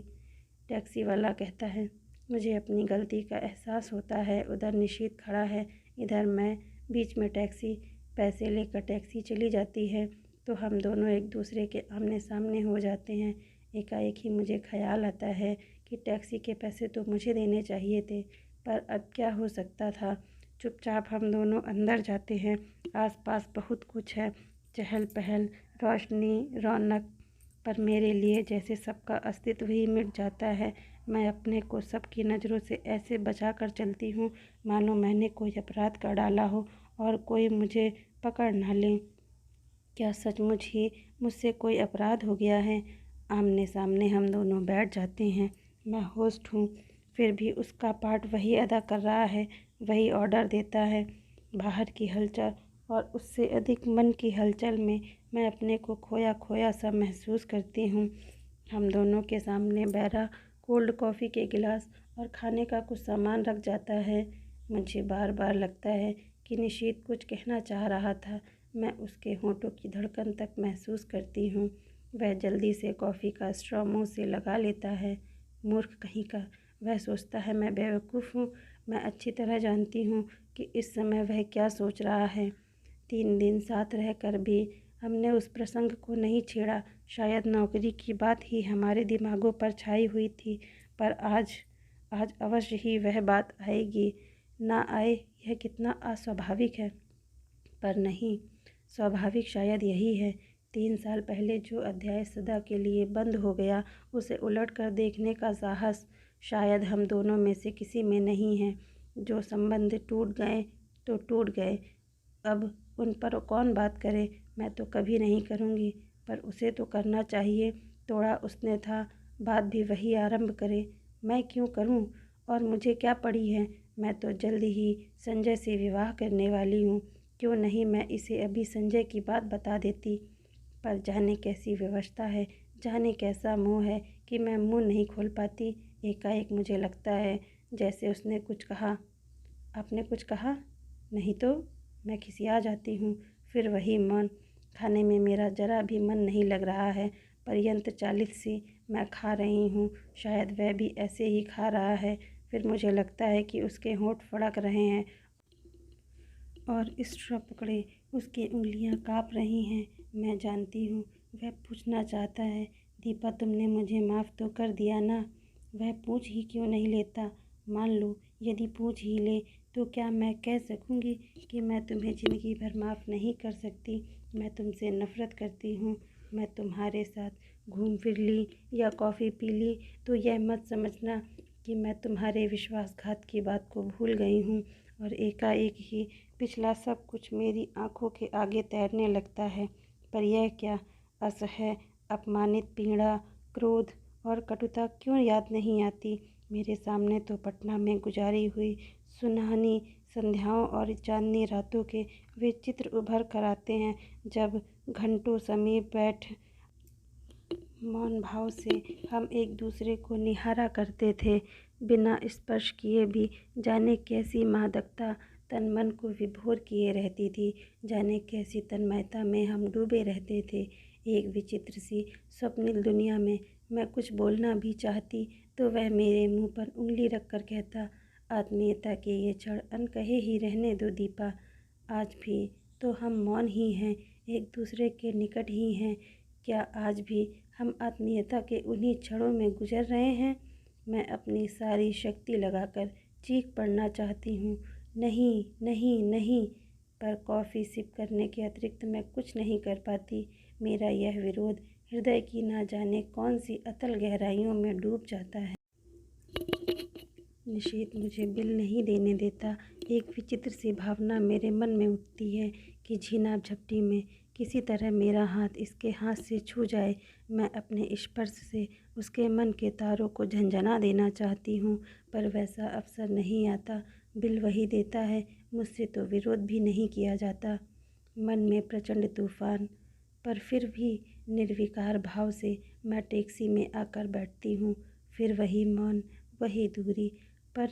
टैक्सी वाला कहता है। मुझे अपनी गलती का एहसास होता है। उधर निशीत खड़ा है, इधर मैं। बीच में टैक्सी। पैसे लेकर टैक्सी चली जाती है तो हम दोनों एक दूसरे के आमने सामने हो जाते हैं। एकाएक ही मुझे ख्याल आता है कि टैक्सी के पैसे तो मुझे देने चाहिए थे, पर अब क्या हो सकता था। चुपचाप हम दोनों अंदर जाते हैं। आसपास बहुत कुछ है, चहल पहल, रोशनी, रौनक, पर मेरे लिए जैसे सबका अस्तित्व ही मिट जाता है। मैं अपने को सबकी नज़रों से ऐसे बचा कर चलती हूँ मानो मैंने कोई अपराध कर डाला हो और कोई मुझे पकड़ ना ले। क्या सचमुच ही मुझसे कोई अपराध हो गया है? आमने सामने हम दोनों बैठ जाते हैं। मैं होस्ट हूँ, फिर भी उसका पार्ट वही अदा कर रहा है, वही ऑर्डर देता है। बाहर की हलचल और उससे अधिक मन की हलचल में मैं अपने को खोया खोया सा महसूस करती हूँ। हम दोनों के सामने बैरा कोल्ड कॉफ़ी के गिलास और खाने का कुछ सामान रख जाता है। मुझे बार बार लगता है कि निशीत कुछ कहना चाह रहा था। मैं उसके होंठों की धड़कन तक महसूस करती हूँ। वह जल्दी से कॉफ़ी का स्ट्रॉ मुँह से लगा लेता है। मूर्ख कहीं का, वह सोचता है मैं बेवकूफ़ हूँ। मैं अच्छी तरह जानती हूँ कि इस समय वह क्या सोच रहा है। 3 दिन साथ रहकर भी हमने उस प्रसंग को नहीं छेड़ा। शायद नौकरी की बात ही हमारे दिमागों पर छाई हुई थी, पर आज आज अवश्य ही वह बात आएगी। ना आए यह कितना अस्वाभाविक है, पर नहीं, स्वाभाविक शायद यही है। 3 साल पहले जो अध्याय सदा के लिए बंद हो गया, उसे उलट कर देखने का साहस शायद हम दोनों में से किसी में नहीं है। जो संबंध टूट गए तो टूट गए, अब उन पर कौन बात करे। मैं तो कभी नहीं करूँगी, पर उसे तो करना चाहिए। तोड़ा उसने था, बात भी वही आरंभ करे। मैं क्यों करूँ, और मुझे क्या पड़ी है। मैं तो जल्द ही संजय से विवाह करने वाली हूँ। क्यों नहीं मैं इसे अभी संजय की बात बता देती। पर जाने कैसी व्यवस्था है, जाने कैसा मोह है कि मैं मुँह नहीं खोल पाती। एकाएक मुझे लगता है जैसे उसने कुछ कहा। आपने कुछ कहा? नहीं तो? मैं खिसिया जाती हूँ। फिर वही मौन। खाने में मेरा जरा भी मन नहीं लग रहा है। पर्यंत 40 सी मैं खा रही हूँ, शायद वह भी ऐसे ही खा रहा है। फिर मुझे लगता है कि उसके होंठ फड़क रहे हैं और स्ट्रॉ पकड़े उसकी उंगलियां काँप रही हैं। मैं जानती हूँ वह पूछना चाहता है, दीपा तुमने मुझे माफ़ तो कर दिया ना। वह पूछ ही क्यों नहीं लेता। मान लो यदि पूछ ही ले तो क्या मैं कह सकूँगी कि मैं तुम्हें ज़िंदगी भर माफ़ नहीं कर सकती। मैं तुमसे नफ़रत करती हूँ। मैं तुम्हारे साथ घूम फिर ली या कॉफ़ी पी ली तो यह मत समझना कि मैं तुम्हारे विश्वासघात की बात को भूल गई हूँ और एकाएक ही पिछला सब कुछ मेरी आंखों के आगे तैरने लगता है। पर यह क्या, असह्य अपमानित पीड़ा, क्रोध और कटुता क्यों याद नहीं आती। मेरे सामने तो पटना में गुजारी हुई सुनहनी संध्याओं और चांदनी रातों के वे चित्र उभर कर आते हैं, जब घंटों समीप बैठ मौन भाव से हम एक दूसरे को निहारा करते थे। बिना स्पर्श किए भी जाने कैसी मादकता तन मन को विभोर किए रहती थी। जाने कैसी तन्मयता में हम डूबे रहते थे। एक विचित्र सी स्वप्निल दुनिया में मैं कुछ बोलना भी चाहती तो वह मेरे मुंह पर उंगली रख कर कहता, आत्मीयता के ये क्षण अनकहे ही रहने दो दीपा। आज भी तो हम मौन ही हैं, एक दूसरे के निकट ही हैं। क्या आज भी हम आत्मीयता के उन्हीं क्षणों में गुजर रहे हैं। मैं अपनी सारी शक्ति लगाकर चीख पड़ना चाहती हूँ, नहीं नहीं नहीं, पर कॉफ़ी सिप करने के अतिरिक्त मैं कुछ नहीं कर पाती। मेरा यह विरोध हृदय की ना जाने कौन सी अतल गहराइयों में डूब जाता है। निषेध मुझे बिल नहीं देने देता। एक विचित्र सी भावना मेरे मन में उठती है कि झीना झपटी में किसी तरह मेरा हाथ इसके हाथ से छू जाए। मैं अपने स्पर्श से उसके मन के तारों को झंझना देना चाहती हूँ, पर वैसा अवसर नहीं आता। बिल वही देता है, मुझसे तो विरोध भी नहीं किया जाता। मन में प्रचंड तूफान, पर फिर भी निर्विकार भाव से मैं टैक्सी में आकर बैठती हूँ। फिर वही मौन, वही दूरी। पर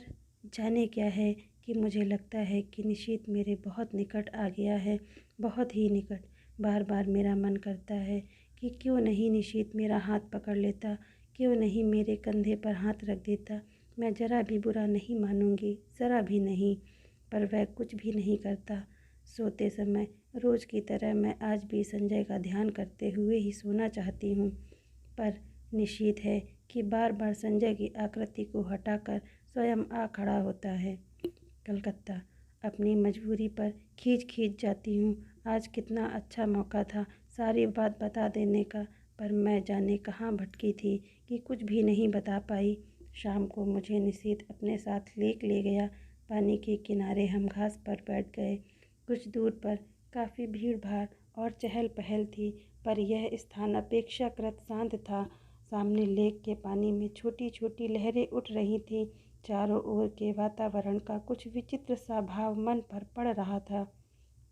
जाने क्या है कि मुझे लगता है कि निशीथ मेरे बहुत निकट आ गया है, बहुत ही निकट। बार बार मेरा मन करता है कि क्यों नहीं निशीथ मेरा हाथ पकड़ लेता, क्यों नहीं मेरे कंधे पर हाथ रख देता। मैं ज़रा भी बुरा नहीं मानूंगी, ज़रा भी नहीं, पर वह कुछ भी नहीं करता। सोते समय रोज़ की तरह मैं आज भी संजय का ध्यान करते हुए ही सोना चाहती हूँ, पर निश्चित है कि बार बार संजय की आकृति को हटाकर स्वयं आ खड़ा होता है। कलकत्ता। अपनी मजबूरी पर खींच खींच जाती हूँ। आज कितना अच्छा मौका था सारी बात बता देने का, पर मैं जाने कहाँ भटकी थी कि कुछ भी नहीं बता पाई। शाम को मुझे निशीथ अपने साथ लेक ले गया। पानी के किनारे हम घास पर बैठ गए। कुछ दूर पर काफ़ी भीड़ भाड़ और चहल पहल थी, पर यह स्थान अपेक्षाकृत शांत था। सामने लेक के पानी में छोटी छोटी लहरें उठ रही थीं। चारों ओर के वातावरण का कुछ विचित्र सा भाव मन पर पड़ रहा था।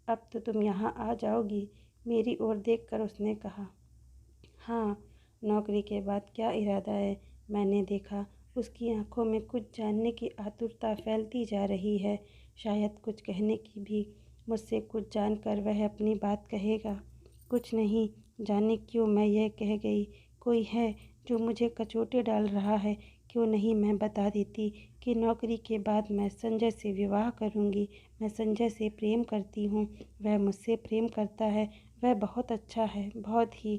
अब तो तुम यहाँ आ जाओगी, मेरी ओर देखकर उसने कहा। हाँ, नौकरी के बाद क्या इरादा है। मैंने देखा उसकी आंखों में कुछ जानने की आतुरता फैलती जा रही है, शायद कुछ कहने की भी। मुझसे कुछ जानकर वह अपनी बात कहेगा। कुछ नहीं, जाने क्यों मैं यह कह गई। कोई है जो मुझे कचोटे डाल रहा है। क्यों नहीं मैं बता देती कि नौकरी के बाद मैं संजय से विवाह करूंगी। मैं संजय से प्रेम करती हूँ, वह मुझसे प्रेम करता है, वह बहुत अच्छा है, बहुत ही।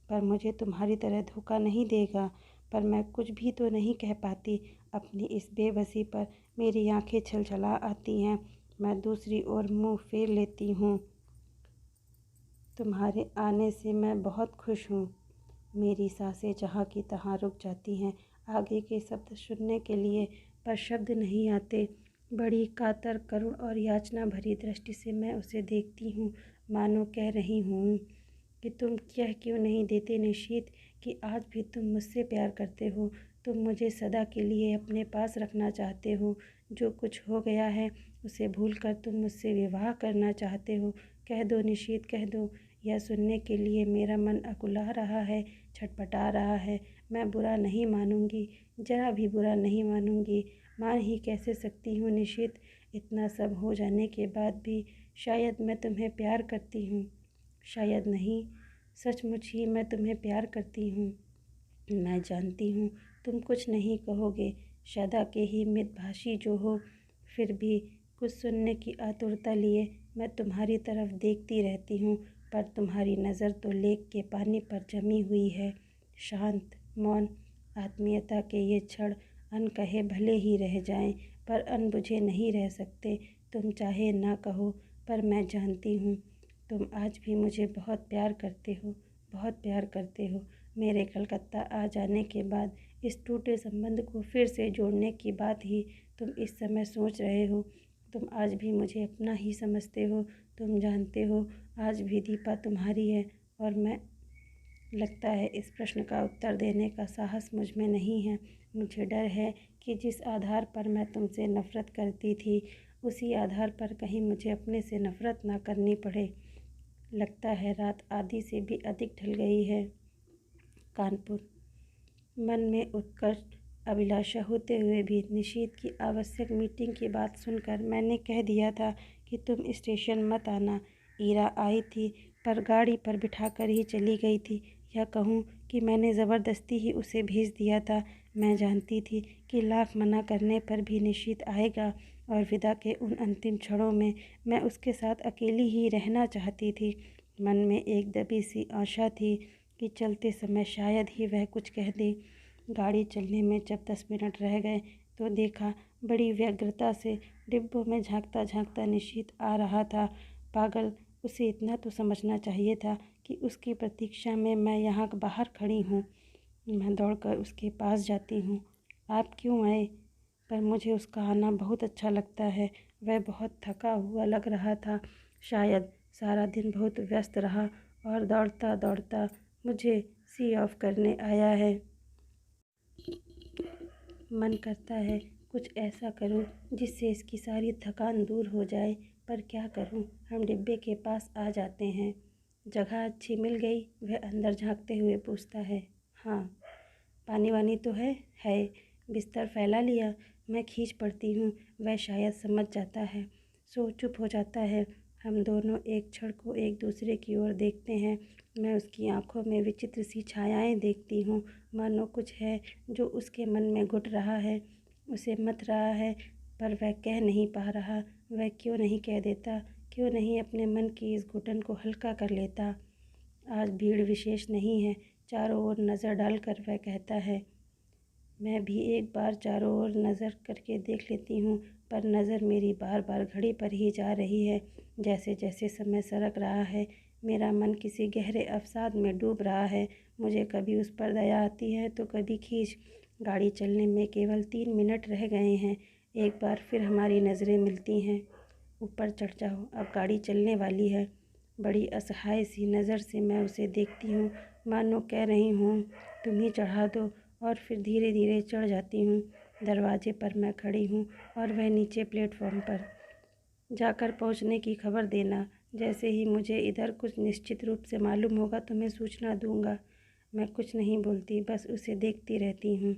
पर मुझे तुम्हारी तरह धोखा नहीं देगा। पर मैं कुछ भी तो नहीं कह पाती। अपनी इस बेबसी पर मेरी आंखें छलछला आती हैं। मैं दूसरी ओर मुंह फेर लेती हूँ। तुम्हारे आने से मैं बहुत खुश हूँ। मेरी सांसें जहाँ की तहाँ रुक जाती हैं आगे के शब्द सुनने के लिए, पर शब्द नहीं आते। बड़ी कातर, करुण और याचना भरी दृष्टि से मैं उसे देखती हूँ, मानो कह रही हूँ कि तुम कह क्यों नहीं देते निशीथ कि आज भी तुम मुझसे प्यार करते हो। तुम मुझे सदा के लिए अपने पास रखना चाहते हो। जो कुछ हो गया है उसे भूलकर तुम मुझसे विवाह करना चाहते हो। कह दो निशीथ, कह दो। यह सुनने के लिए मेरा मन अकुला रहा है, छटपटा रहा है। मैं बुरा नहीं मानूंगी, जरा भी बुरा नहीं मानूंगी। मान ही कैसे सकती हूँ निशीथ, इतना सब हो जाने के बाद भी शायद मैं तुम्हें प्यार करती हूँ। शायद नहीं, सचमुच ही मैं तुम्हें प्यार करती हूँ। मैं जानती हूँ तुम कुछ नहीं कहोगे, सदा के ही मितभाषी जो हो, फिर भी कुछ सुनने की आतुरता लिए मैं तुम्हारी तरफ देखती रहती हूँ। पर तुम्हारी नज़र तो लेक के पानी पर जमी हुई है। शांत, मौन, आत्मीयता के ये क्षण अनकहे भले ही रह जाएं, पर अनबुझे नहीं रह सकते। तुम चाहे ना कहो, पर मैं जानती हूँ तुम आज भी मुझे बहुत प्यार करते हो, बहुत प्यार करते हो। मेरे कलकत्ता आ जाने के बाद इस टूटे संबंध को फिर से जोड़ने की बात ही तुम इस समय सोच रहे हो। तुम आज भी मुझे अपना ही समझते हो। तुम जानते हो आज भी दीपा तुम्हारी है और मैं। लगता है इस प्रश्न का उत्तर देने का साहस मुझ में नहीं है। मुझे डर है कि जिस आधार पर मैं तुमसे नफ़रत करती थी, उसी आधार पर कहीं मुझे अपने से नफ़रत ना करनी पड़े। लगता है रात आधी से भी अधिक ढल गई है। कानपुर। मन में उत्कट अभिलाषा होते हुए भी निशीथ की आवश्यक मीटिंग की बात सुनकर मैंने कह दिया था कि तुम स्टेशन मत आना। ईरा आई थी, पर गाड़ी पर बिठाकर ही चली गई थी। या कहूँ कि मैंने ज़बरदस्ती ही उसे भेज दिया था। मैं जानती थी कि लाख मना करने पर भी निशीथ आएगा और विदा के उन अंतिम क्षणों में मैं उसके साथ अकेली ही रहना चाहती थी। मन में एक दबी सी आशा थी कि चलते समय शायद ही वह कुछ कह दे। गाड़ी चलने में जब 10 मिनट रह गए तो देखा बड़ी व्यग्रता से डिब्बों में झांकता झांकता निशीथ आ रहा था। पागल, उसे इतना तो समझना चाहिए था कि उसकी प्रतीक्षा में मैं यहाँ बाहर खड़ी हूँ। मैं दौड़कर उसके पास जाती हूँ। आप क्यों आए? पर मुझे उसका आना बहुत अच्छा लगता है। वह बहुत थका हुआ लग रहा था, शायद सारा दिन बहुत व्यस्त रहा और दौड़ता दौड़ता मुझे सी ऑफ करने आया है। मन करता है कुछ ऐसा करूं जिससे इसकी सारी थकान दूर हो जाए, पर क्या करूं? हम डिब्बे के पास आ जाते हैं। जगह अच्छी मिल गई? वह अंदर झांकते हुए पूछता है। हाँ। पानी वानी तो है? है। बिस्तर फैला लिया? मैं खींच पड़ती हूँ। वह शायद समझ जाता है, सो चुप हो जाता है। हम दोनों एक क्षण को एक दूसरे की ओर देखते हैं। मैं उसकी आंखों में विचित्र सी छायाएं देखती हूँ, मानो कुछ है जो उसके मन में घुट रहा है, उसे मथ रहा है, पर वह कह नहीं पा रहा। वह क्यों नहीं कह देता? क्यों नहीं अपने मन की इस घुटन को हल्का कर लेता? आज भीड़ विशेष नहीं है। चारों ओर नज़र डालकर वह कहता है। मैं भी एक बार चारों ओर नज़र करके देख लेती हूँ, पर नज़र मेरी बार बार घड़ी पर ही जा रही है। जैसे जैसे समय सरक रहा है, मेरा मन किसी गहरे अवसाद में डूब रहा है। मुझे कभी उस पर दया आती है तो कभी खींच। गाड़ी चलने में केवल 3 मिनट रह गए हैं। एक बार फिर हमारी नज़रें मिलती हैं। ऊपर चढ़ जाओ, अब गाड़ी चलने वाली है। बड़ी असहाय सी नज़र से मैं उसे देखती हूँ, मानो कह रही हूँ तुम ही चढ़ा दो, और फिर धीरे धीरे चढ़ जाती हूँ। दरवाजे पर मैं खड़ी हूँ और वह नीचे प्लेटफॉर्म पर। जाकर पहुँचने की खबर देना। जैसे ही मुझे इधर कुछ निश्चित रूप से मालूम होगा तो मैं सूचना दूंगा। मैं कुछ नहीं बोलती, बस उसे देखती रहती हूँ।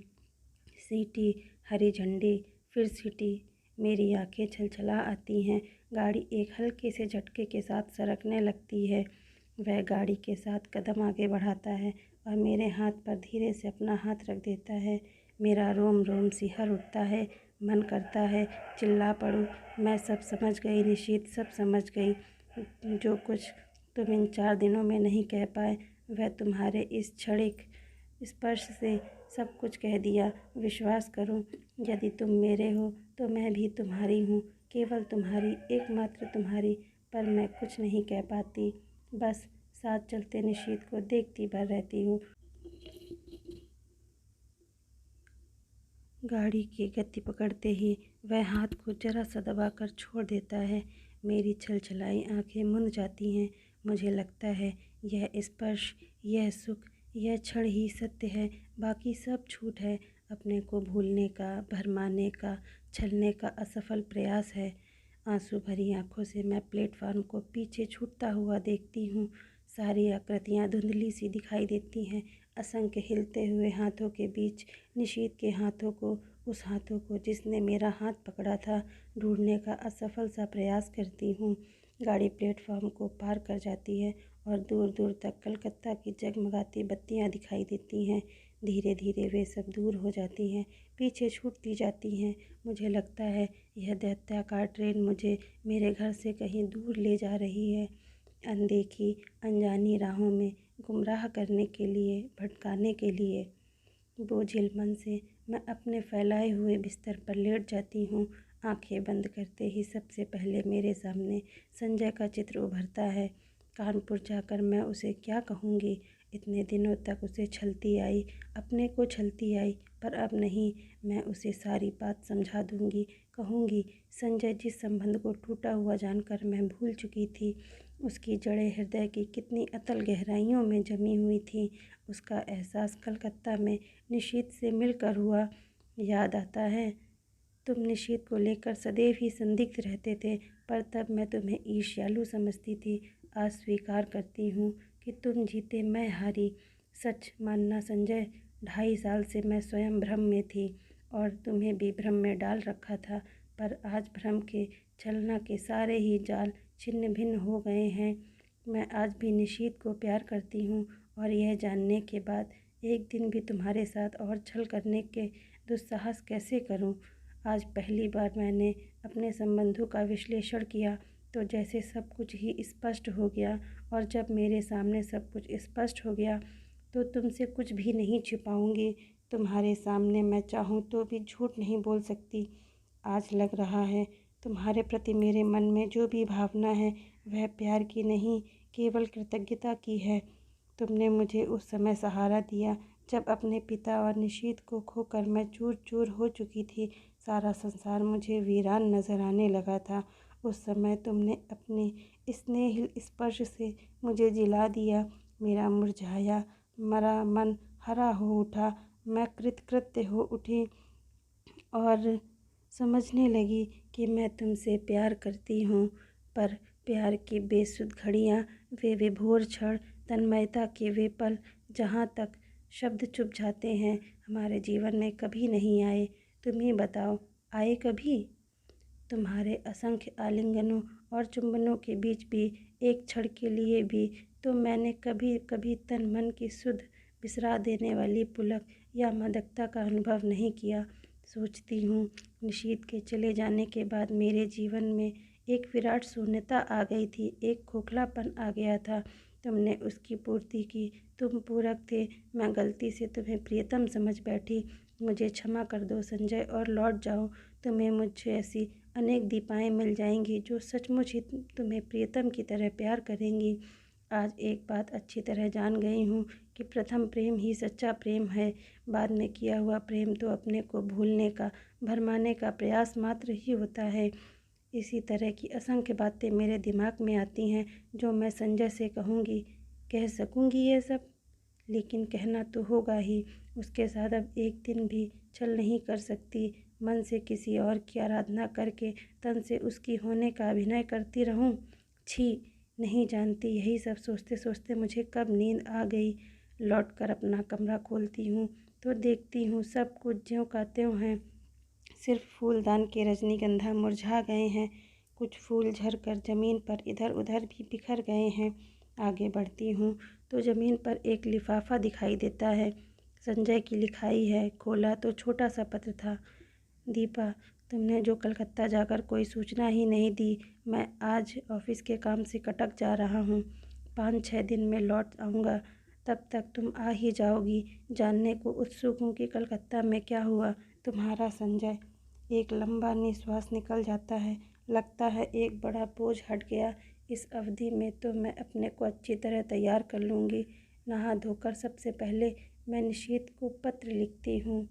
सीटी, हरी झंडी, फिर सीटी। मेरी आंखें छलछला आती हैं। गाड़ी एक हल्के से झटके के साथ सरकने लगती है। वह गाड़ी के साथ कदम आगे बढ़ाता है और मेरे हाथ पर धीरे से अपना हाथ रख देता है। मेरा रोम रोम सिहर उठता है। मन करता है चिल्ला पड़ूं। मैं सब समझ गई निशीथ, सब समझ गई। जो कुछ तुम इन 4 दिनों में नहीं कह पाए वह तुम्हारे इस क्षणिक स्पर्श से सब कुछ कह दिया। विश्वास करो, यदि तुम मेरे हो तो मैं भी तुम्हारी हूँ, केवल तुम्हारी, एकमात्र तुम्हारी। पर मैं कुछ नहीं कह पाती, बस साथ चलते निशीथ को देखती भर रहती हूँ। गाड़ी की गति पकड़ते ही वह हाथ को जरा सा दबाकर छोड़ देता है। मेरी छलछलाई आंखें मुंद जाती हैं। मुझे लगता है यह स्पर्श, यह सुख, यह क्षण ही सत्य है, बाकी सब झूठ है। अपने को भूलने का, भरमाने का, छलने का असफल प्रयास है। आंसू भरी आंखों से मैं प्लेटफार्म को पीछे छूटता हुआ देखती हूँ। सारी आकृतियाँ धुंधली सी दिखाई देती हैं। असंख्य हिलते हुए हाथों के बीच निशीथ के हाथों को, उस हाथों को जिसने मेरा हाथ पकड़ा था, ढूंढने का असफल सा प्रयास करती हूँ। गाड़ी प्लेटफॉर्म को पार कर जाती है और दूर दूर तक कलकत्ता की जगमगाती बत्तियाँ दिखाई देती हैं। धीरे धीरे वे सब दूर हो जाती हैं, पीछे छूटती जाती हैं। मुझे लगता है यह दैत्याकार ट्रेन मुझे मेरे घर से कहीं दूर ले जा रही है, अनदेखी अनजानी राहों में गुमराह करने के लिए, भटकाने के लिए। बोझिल मन से मैं अपने फैलाए हुए बिस्तर पर लेट जाती हूँ। आंखें बंद करते ही सबसे पहले मेरे सामने संजय का चित्र उभरता है। कानपुर जाकर मैं उसे क्या कहूँगी? इतने दिनों तक उसे छलती आई, अपने को छलती आई, पर अब नहीं। मैं उसे सारी बात समझा दूँगी, कहूँगी संजय जिस संबंध को टूटा हुआ जानकर मैं भूल चुकी थी, उसकी जड़ें हृदय की कितनी अतल गहराइयों में जमी हुई थी, उसका एहसास कलकत्ता में निशीथ से मिलकर हुआ। याद आता है तुम निशीथ को लेकर सदैव ही संदिग्ध रहते थे, पर तब मैं तुम्हें ईर्ष्यालु समझती थी। आज स्वीकार करती हूँ कि तुम जीते मैं हारी। सच मानना संजय, 2.5 साल से मैं स्वयं भ्रम में थी और तुम्हें भी भ्रम में डाल रखा था, पर आज भ्रम के, छलना के सारे ही जाल छिन्न भिन्न हो गए हैं। मैं आज भी निशीथ को प्यार करती हूँ और यह जानने के बाद एक दिन भी तुम्हारे साथ और छल करने के दुस्साहस कैसे करूं? आज पहली बार मैंने अपने संबंधों का विश्लेषण किया तो जैसे सब कुछ ही स्पष्ट हो गया, और जब मेरे सामने सब कुछ स्पष्ट हो गया तो तुमसे कुछ भी नहीं छिपाऊंगी। तुम्हारे सामने मैं चाहूँ तो भी झूठ नहीं बोल सकती। आज लग रहा है तुम्हारे प्रति मेरे मन में जो भी भावना है वह प्यार की नहीं, केवल कृतज्ञता की है। तुमने मुझे उस समय सहारा दिया जब अपने पिता और निशीथ को खोकर मैं चूर चूर हो चुकी थी। सारा संसार मुझे वीरान नजर आने लगा था। उस समय तुमने अपने स्नेहिल स्पर्श से मुझे जिला दिया। मेरा मुरझाया मरा मन हरा हो उठा। मैं कृतकृत्य हो उठी और समझने लगी कि मैं तुमसे प्यार करती हूँ। पर प्यार की बेसुध घड़ियाँ, वे विभोर क्षण, तन्मयता के वे पल जहाँ तक शब्द चुप जाते हैं, हमारे जीवन में कभी नहीं आए। तुम ही बताओ, आए कभी? तुम्हारे असंख्य आलिंगनों और चुंबनों के बीच भी, एक क्षण के लिए भी तो मैंने कभी कभी तन मन की सुध बिसरा देने वाली पुलक या मादकता का अनुभव नहीं किया। सोचती हूँ निशीथ के चले जाने के बाद मेरे जीवन में एक विराट शून्यता आ गई थी, एक खोखलापन आ गया था। तुमने उसकी पूर्ति की, तुम पूरक थे। मैं गलती से तुम्हें प्रियतम समझ बैठी। मुझे क्षमा कर दो संजय और लौट जाओ। तुम्हें मुझे ऐसी अनेक दीपाएं मिल जाएंगी जो सचमुच ही तुम्हें प्रियतम की तरह प्यार करेंगी। आज एक बात अच्छी तरह जान गई हूँ कि प्रथम प्रेम ही सच्चा प्रेम है। बाद में किया हुआ प्रेम तो अपने को भूलने का, भरमाने का प्रयास मात्र ही होता है। इसी तरह की असंख्य बातें मेरे दिमाग में आती हैं जो मैं संजय से कहूँगी, कह सकूँगी ये सब, लेकिन कहना तो होगा ही। उसके साथ अब एक दिन भी छल नहीं कर सकती। मन से किसी और की आराधना करके तन से उसकी होने का अभिनय करती रहूं? छी, नहीं जानती यही सब सोचते सोचते मुझे कब नींद आ गई। लौटकर अपना कमरा खोलती हूँ तो देखती हूँ सब कुछ ज्यों का त्यों है। सिर्फ फूलदान के रजनीगंधा मुरझा गए हैं, कुछ फूल झरकर ज़मीन पर इधर उधर भी बिखर गए हैं। आगे बढ़ती हूँ तो ज़मीन पर एक लिफाफा दिखाई देता है। संजय की लिखाई है। खोला तो छोटा सा पत्र था। दीपा, तुमने जो कलकत्ता जाकर कोई सूचना ही नहीं दी। मैं आज ऑफिस के काम से कटक जा रहा हूँ। 5-6 दिन में लौट आऊँगा। तब तक तुम आ ही जाओगी। जानने को उत्सुक हूँ कि कलकत्ता में क्या हुआ। तुम्हारा संजय। एक लंबा निश्वास निकल जाता है। लगता है एक बड़ा बोझ हट गया। इस अवधि में तो मैं अपने को अच्छी तरह तैयार कर लूँगी। नहा धोकर सबसे पहले मैं निशीथ को पत्र लिखती हूँ।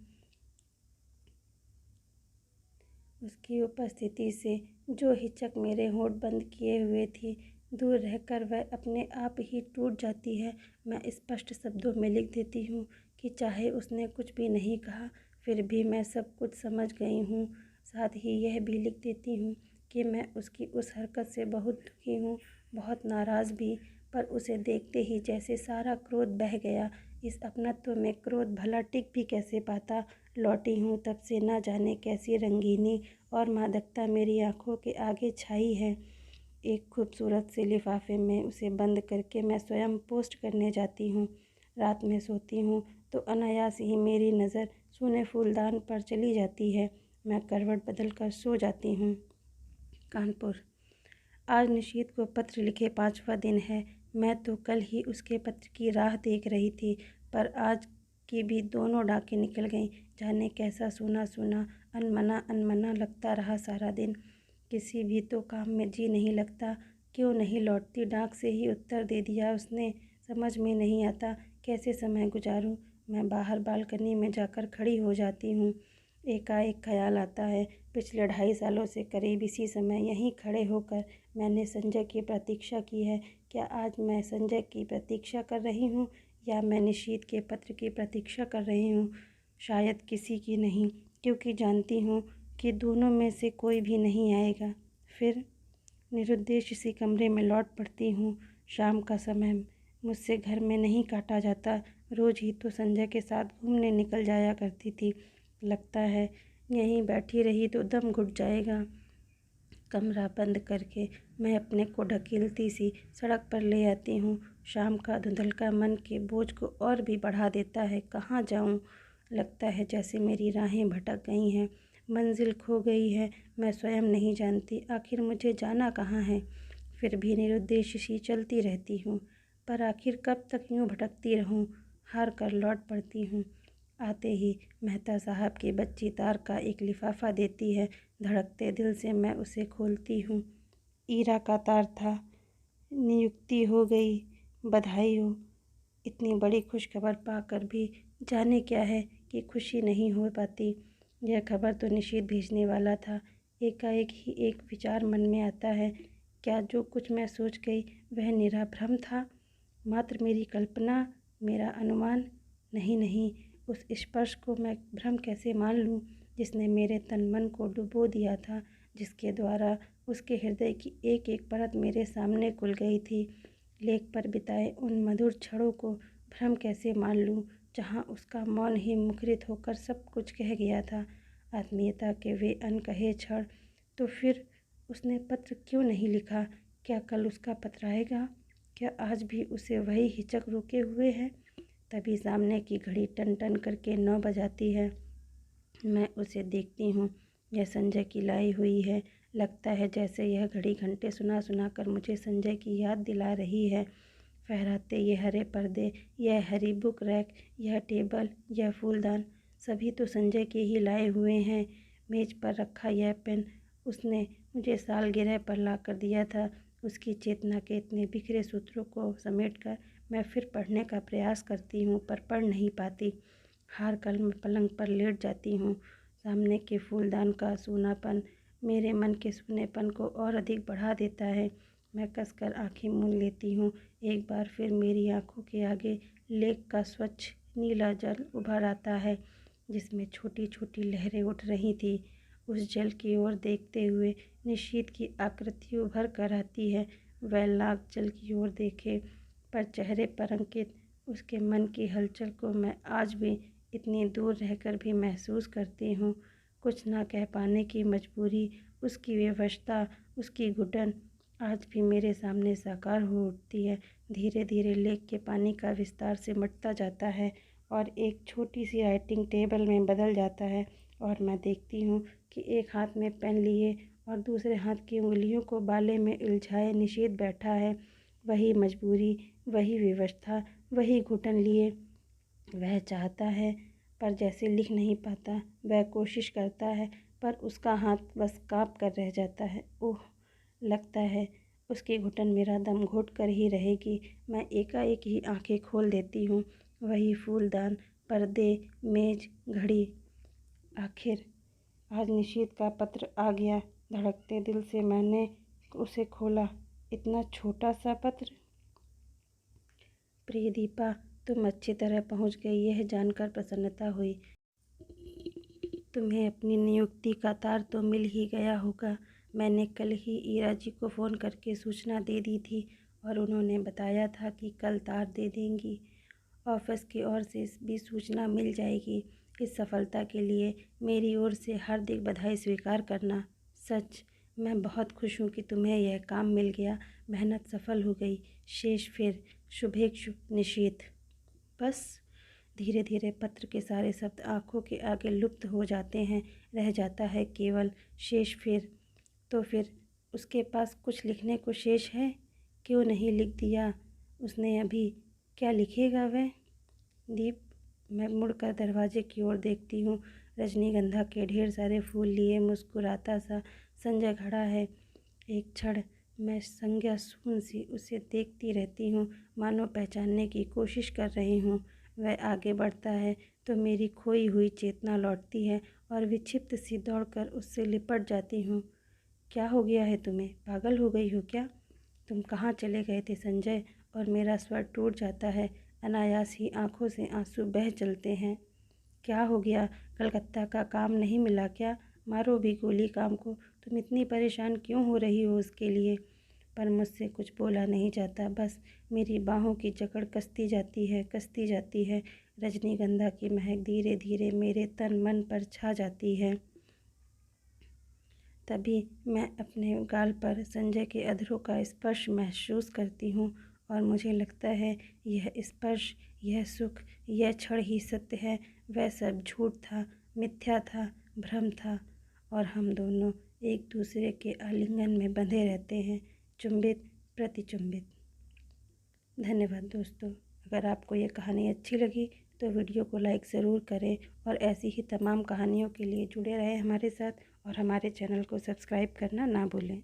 उसकी उपस्थिति से जो हिचक मेरे होंठ बंद किए हुए थी, दूर रहकर वह अपने आप ही टूट जाती है। मैं स्पष्ट शब्दों में लिख देती हूँ कि चाहे उसने कुछ भी नहीं कहा, फिर भी मैं सब कुछ समझ गई हूँ। साथ ही यह भी लिख देती हूँ कि मैं उसकी उस हरकत से बहुत दुखी हूँ, बहुत नाराज़ भी। पर उसे देखते ही जैसे सारा क्रोध बह गया। इस अपनत्व में क्रोध भला टिक भी कैसे पाता। लौटी हूँ तब से न जाने कैसी रंगीनी और मादकता मेरी आंखों के आगे छाई है। एक खूबसूरत से लिफाफे में उसे बंद करके मैं स्वयं पोस्ट करने जाती हूँ। रात में सोती हूँ तो अनायास ही मेरी नज़र सूने फूलदान पर चली जाती है। मैं करवट बदल कर सो जाती हूँ। कानपुर। आज निशीथ को पत्र लिखे 5वां दिन है। मैं तो कल ही उसके पत्र की राह देख रही थी, पर आज की भी दोनों डाकें निकल गईं। जाने कैसा सूना सूना, अनमना अनमना लगता रहा सारा दिन। किसी भी तो काम में जी नहीं लगता। क्यों नहीं लौटती डाक से ही उत्तर दे दिया उसने। समझ में नहीं आता कैसे समय गुजारूं। मैं बाहर बालकनी में जाकर खड़ी हो जाती हूँ। एकाएक ख्याल आता है, पिछले 2.5 सालों से करीब इसी समय यहीं खड़े होकर मैंने संजय की प्रतीक्षा की है। क्या आज मैं संजय की प्रतीक्षा कर रही हूँ या मैं निशीथ के पत्र की प्रतीक्षा कर रही हूँ? शायद किसी की नहीं, क्योंकि जानती हूँ कि दोनों में से कोई भी नहीं आएगा। फिर निरुद्देश्य सी कमरे में लौट पड़ती हूँ। शाम का समय मुझसे घर में नहीं काटा जाता। रोज़ ही तो संजय के साथ घूमने निकल जाया करती थी। लगता है यहीं बैठी रही तो दम घुट जाएगा। कमरा बंद करके मैं अपने को ढकेलती सी सड़क पर ले आती हूँ। शाम का धुंधलका मन के बोझ को और भी बढ़ा देता है। कहाँ जाऊँ? लगता है जैसे मेरी राहें भटक गई हैं, मंजिल खो गई है। मैं स्वयं नहीं जानती आखिर मुझे जाना कहाँ है। फिर भी निरुद्देश्य सी चलती रहती हूँ। पर आखिर कब तक यूँ भटकती रहूँ? हार कर लौट पड़ती हूँ। आते ही मेहता साहब की बच्ची तार का एक लिफाफा देती है। धड़कते दिल से मैं उसे खोलती हूँ। ईरा का तार था। नियुक्ति हो गई, बधाई हो। इतनी बड़ी खुशखबर पाकर भी जाने क्या है कि खुशी नहीं हो पाती। यह खबर तो निशीथ भेजने वाला था। एकाएक ही एक विचार मन में आता है, क्या जो कुछ मैं सोच गई वह निरा भ्रम था, मात्र मेरी कल्पना, मेरा अनुमान? नहीं नहीं, उस स्पर्श को मैं भ्रम कैसे मान लूँ जिसने मेरे तन मन को डुबो दिया था, जिसके द्वारा उसके हृदय की एक एक परत मेरे सामने खुल गई थी। लेख पर बिताए उन मधुर क्षणों को भ्रम कैसे मान लूँ जहाँ उसका मौन ही मुखरित होकर सब कुछ कह गया था। आत्मीयता के वे अनकहे क्षण। तो फिर उसने पत्र क्यों नहीं लिखा? क्या कल उसका पत्र आएगा? क्या आज भी उसे वही हिचक रोके हुए है? तभी सामने की घड़ी टन टन करके 9 बजाती है। मैं उसे देखती हूँ। यह संजय की लाई हुई है। लगता है जैसे यह घड़ी घंटे सुना सुना कर मुझे संजय की याद दिला रही है। फहराते ये हरे पर्दे, यह हरी बुक रैक, यह टेबल, यह फूलदान, सभी तो संजय के ही लाए हुए हैं। मेज पर रखा यह पेन उसने मुझे सालगिरह पर ला कर दिया था। उसकी चेतना के इतने बिखरे सूत्रों को समेटकर मैं फिर पढ़ने का प्रयास करती हूँ, पर पढ़ नहीं पाती। हार कर मैं पलंग पर लेट जाती हूँ। सामने के फूलदान का सूनापन मेरे मन के सूनेपन को और अधिक बढ़ा देता है। मैं कसकर आंखें मूंद लेती हूँ। एक बार फिर मेरी आंखों के आगे लेक का स्वच्छ नीला जल उभर आता है, जिसमें छोटी छोटी लहरें उठ रही थी। उस जल की ओर देखते हुए निशीथ की आकृति उभर कर आती है। वह लाख जल की ओर देखे, पर चेहरे पर अंकित उसके मन की हलचल को मैं आज भी इतनी दूर रहकर भी महसूस करती हूँ। कुछ ना कह पाने की मजबूरी, उसकी विवशता, उसकी घुटन आज भी मेरे सामने साकार हो उठती है। धीरे धीरे लेक के पानी का विस्तार सिमटता जाता है और एक छोटी सी राइटिंग टेबल में बदल जाता है। और मैं देखती हूँ कि एक हाथ में पेन लिए और दूसरे हाथ की उंगलियों को बाले में उलझाए निषेध बैठा है। वही मजबूरी, वही विवशता, वही घुटन लिए वह चाहता है पर जैसे लिख नहीं पाता। वह कोशिश करता है पर उसका हाथ बस काँप कर रह जाता है। ओह, लगता है उसकी घुटन मेरा दम घोट कर ही रहेगी। मैं एकाएक ही आंखें खोल देती हूँ। वही फूलदान, पर्दे, मेज, घड़ी। आखिर आज निशीथ का पत्र आ गया। धड़कते दिल से मैंने उसे खोला। इतना छोटा सा पत्र। प्रिय दीपा, तुम अच्छी तरह पहुंच गई, यह जानकर प्रसन्नता हुई। तुम्हें अपनी नियुक्ति का तार तो मिल ही गया होगा। मैंने कल ही ईरा जी को फ़ोन करके सूचना दे दी थी और उन्होंने बताया था कि कल तार दे देंगी। ऑफिस की ओर से भी सूचना मिल जाएगी। इस सफलता के लिए मेरी ओर से हार्दिक बधाई स्वीकार करना। सच, मैं बहुत खुश हूँ कि तुम्हें यह काम मिल गया। मेहनत सफल हो गई। शेष फिर। शुभेच्छु निशीथ। बस। धीरे धीरे पत्र के सारे शब्द आंखों के आगे लुप्त हो जाते हैं। रह जाता है केवल शेष फिर। तो फिर उसके पास कुछ लिखने को शेष है। क्यों नहीं लिख दिया उसने अभी? क्या लिखेगा वह? दीप, मैं मुड़कर दरवाजे की ओर देखती हूँ। रजनीगंधा के ढेर सारे फूल लिए मुस्कुराता सा संजय खड़ा है। एक क्षण मैं संज्ञा शून्य सी उसे देखती रहती हूँ, मानो पहचानने की कोशिश कर रही हूँ। वह आगे बढ़ता है तो मेरी खोई हुई चेतना लौटती है और विक्षिप्त सी दौड़कर उससे लिपट जाती हूँ। क्या हो गया है तुम्हें? पागल हो गई हो क्या? तुम कहाँ चले गए थे संजय? और मेरा स्वर टूट जाता है। अनायास ही आंखों से आंसू बह चलते हैं। क्या हो गया? कलकत्ता का काम नहीं मिला क्या? मारो भी गोली काम को। तुम इतनी परेशान क्यों हो रही हो उसके लिए? पर मुझसे कुछ बोला नहीं जाता। बस मेरी बाहों की जकड़ कसती जाती है, कसती जाती है। रजनीगंधा की महक धीरे धीरे मेरे तन मन पर छा जाती है। तभी मैं अपने गाल पर संजय के अधरों का स्पर्श महसूस करती हूँ और मुझे लगता है यह स्पर्श, यह सुख, यह क्षण ही सत्य है। वह सब झूठ था, मिथ्या था, भ्रम था और हम दोनों एक दूसरे के आलिंगन में बंधे रहते हैं, चुंबित प्रतिचुंबित। धन्यवाद दोस्तों। अगर आपको ये कहानी अच्छी लगी तो वीडियो को लाइक ज़रूर करें और ऐसी ही तमाम कहानियों के लिए जुड़े रहें हमारे साथ और हमारे चैनल को सब्सक्राइब करना ना भूलें।